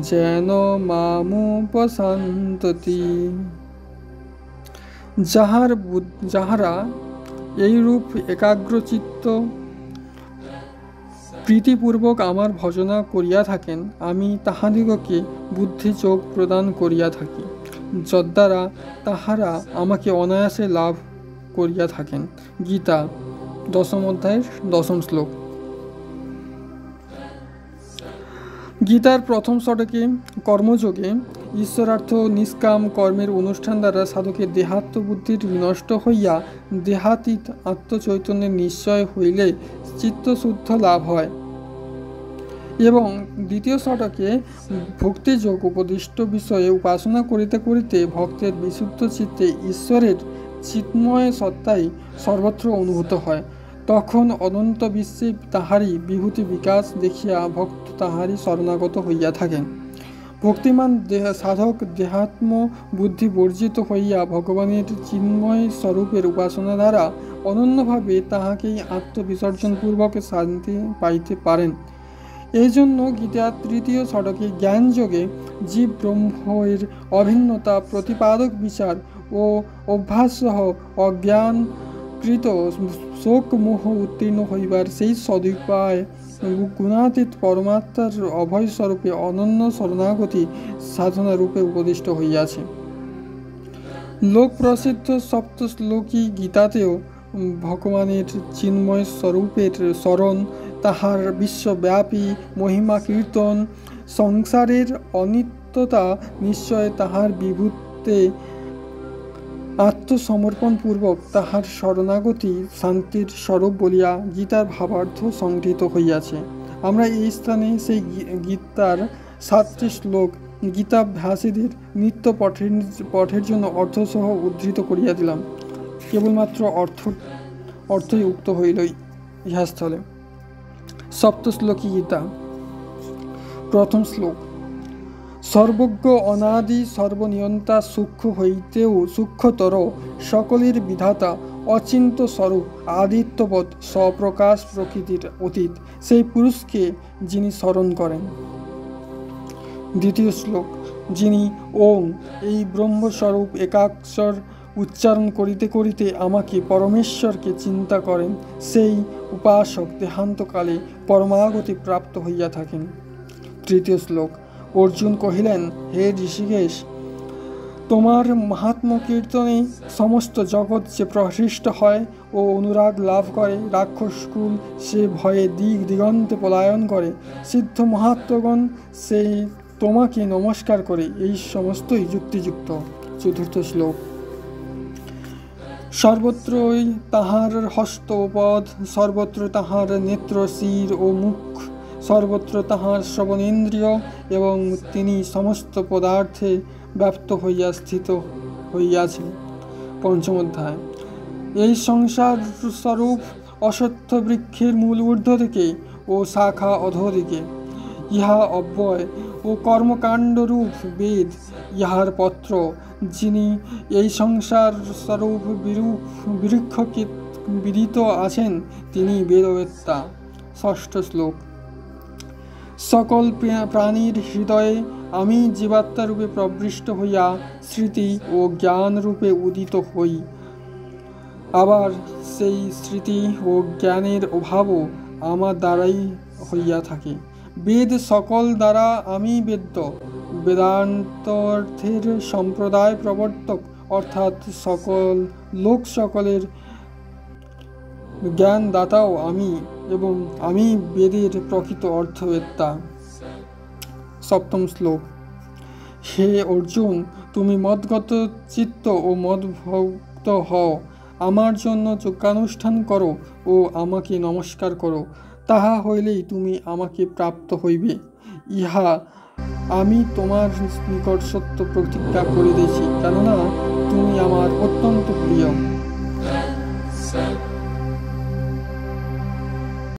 যেন মামুপশান্ততি। যাহারা এইরূপ একাগ্রচিত্ত প্রীতিপূর্বক আমার ভজনা করিয়া থাকেন, আমি তাহাদিগকে বুদ্ধিযোগ প্রদান করিয়া থাকি, যদ্বারা তাহারা আমাকে অনায়াসে লাভ করিয়া থাকেন। গীতা 10ম অধ্যায়ের 10ম শ্লোক। গীতার 1ম শতকে কর্মযোগে ঈশ্বরার্থ নিষ্কাম কর্মের অনুষ্ঠান দ্বারা সাধকের দেহাত্ম বুদ্ধির বিনষ্ট হইয়া দেহাতীত আত্মচৈতন্যের নিশ্চয় হইলে চিত্তশুদ্ধ লাভ হয় এবং 2য় শতকে ভক্তিযোগ উপদিষ্ট বিষয়ে উপাসনা করিতে করিতে ভক্তের বিশুদ্ধ চিত্তে ঈশ্বরের চিন্ময় সত্তাই সর্বত্র অনুভূত হয়। তখন অনন্ত বিশ্বে তাহারই বিভূতি বিকাশ দেখিয়া ভক্ত তাহারই শরণাগত হইয়া থাকেন। ভক্তিমান সাধক দেহাত্ম বুদ্ধি বর্জিত হইয়া ভগবানের চিন্ময় স্বরূপের উপাসনা দ্বারা অনন্যভাবে তাহাকেই আত্মবিসর্জনপূর্বক শান্তি পাইতে পারেন। এই জন্য গীতার 3য় শতকে জ্ঞানযোগে জীব ব্রহ্মের অভিন্নতা প্রতিপাদক বিচার ও অভ্যাসসহ অজ্ঞানকৃত শোক মোহ উত্তীর্ণ হইবার সেই সদুপায় গুণাতীত পরমাত্মার অভয়স্বরূপে অনন্য শরণাগতি সাধনা রূপে উপদিষ্ট হইয়াছে। লোক প্রসিদ্ধ সপ্তশ্লোকী গীতাতেও ভগবানের চিন্ময় স্বরূপের স্মরণ, তাহার বিশ্বব্যাপী মহিমা কীর্তন, সংসারের অনিত্যতা নিশ্চয় তাহার বিভূতে আত্মসমর্পণপূর্বক তাহার শরণাগতি শান্তির স্বরূপ বলিয়া গীতার ভাবার্থ সংগৃহীত হইয়াছে। আমরা এই স্থানে সেই গীতার 7টি শ্লোক গীতাভ্যাসীদের নিত্য পঠের জন্য অর্থসহ উদ্ধৃত করিয়া দিলাম। কেবলমাত্র অর্থই উক্ত হইল ইহাস্থলে। সপ্তশ্লোকী গীতা। 1ম শ্লোক। সর্বজ্ঞ অনাদি সর্বনিয়ন্তা সূক্ষ্ম হইতেও সূক্ষ্মতর সকলের বিধাতা অচিন্ত স্বরূপ আদিত্যবৎ স্বপ্রকাশ প্রকৃতির অতীত সেই পুরুষকে যিনি স্মরণ করেন। 2য় শ্লোক। যিনি ওম এই ব্রহ্মস্বরূপ একাক্ষর উচ্চারণ করিতে করিতে আমাকে পরমেশ্বরকে চিন্তা করেন, সেই উপাসক দেহান্তকালে পরমাগতি প্রাপ্ত হইয়া থাকেন। 3য় শ্লোক। অর্জুন কহিলেন, হে ঋষিকেশ, তোমার মাহাত্ম্য কীর্তনে সমস্ত জগৎ যে প্রহৃষ্ট হয় ও অনুরাগ লাভ করে, রাক্ষসকুল সে ভয়ে দিক দিগন্তে পলায়ন করে, সিদ্ধ মহাত্মগণ সে তোমাকে নমস্কার করে, এই সমস্তই যুক্তিযুক্ত। 4র্থ শ্লোক। সর্বত্রই তাহার হস্ত ও পদ, সর্বত্র তাহার নেত্র শির ও মুখ, সর্বত্র তাহার শ্রবণেন্দ্রিয় এবং তিনি সমস্ত পদার্থে ব্যাপ্ত হইয়া স্থিত হইয়াছেন। 5ম অধ্যায়। এই সংসার স্বরূপ অশ্বত্থ বৃক্ষের মূল ঊর্ধ্ব দিকে ও শাখা অধোদিকে, ইহা অব্যয় ও কর্মকাণ্ডরূপ বেদ ইহার পত্র। যিনি এই সংসার স্বরূপ বৃক্ষকে বিদিত আছেন তিনি বেদবেত্তা। 6ষ্ঠ শ্লোক। সকল প্রাণীর হৃদয়ে আমি জীবাত্মা রূপে প্রবৃষ্ট হইয়া স্মৃতি ও জ্ঞান রূপে উদিত হই। আবার সেই স্মৃতি ও জ্ঞানের অভাবও আমার দ্বারাই হইয়া থাকে। বেদ সকল দ্বারা আমি বেদ্য। বেদান্তর্থের সম্প্রদায় প্রবর্তক অর্থাৎ সকলের জ্ঞানদাতাও আমি, এবং আমি বেদের প্রকৃত অর্থবেত্তা। সপ্তম শ্লোক। হে অর্জুন, তুমি মদগত চিত্ত ও মদভক্ত হও। আমার জন্য যজ্ঞানুষ্ঠান করো ও আমাকে নমস্কার করো, তাহা হইলেই তুমি আমাকে প্রাপ্ত হইবে। ইহা আমি তোমার নিকট সত্য প্রতিজ্ঞা করিতেছি, কেননা তুমি আমার অত্যন্ত প্রিয়।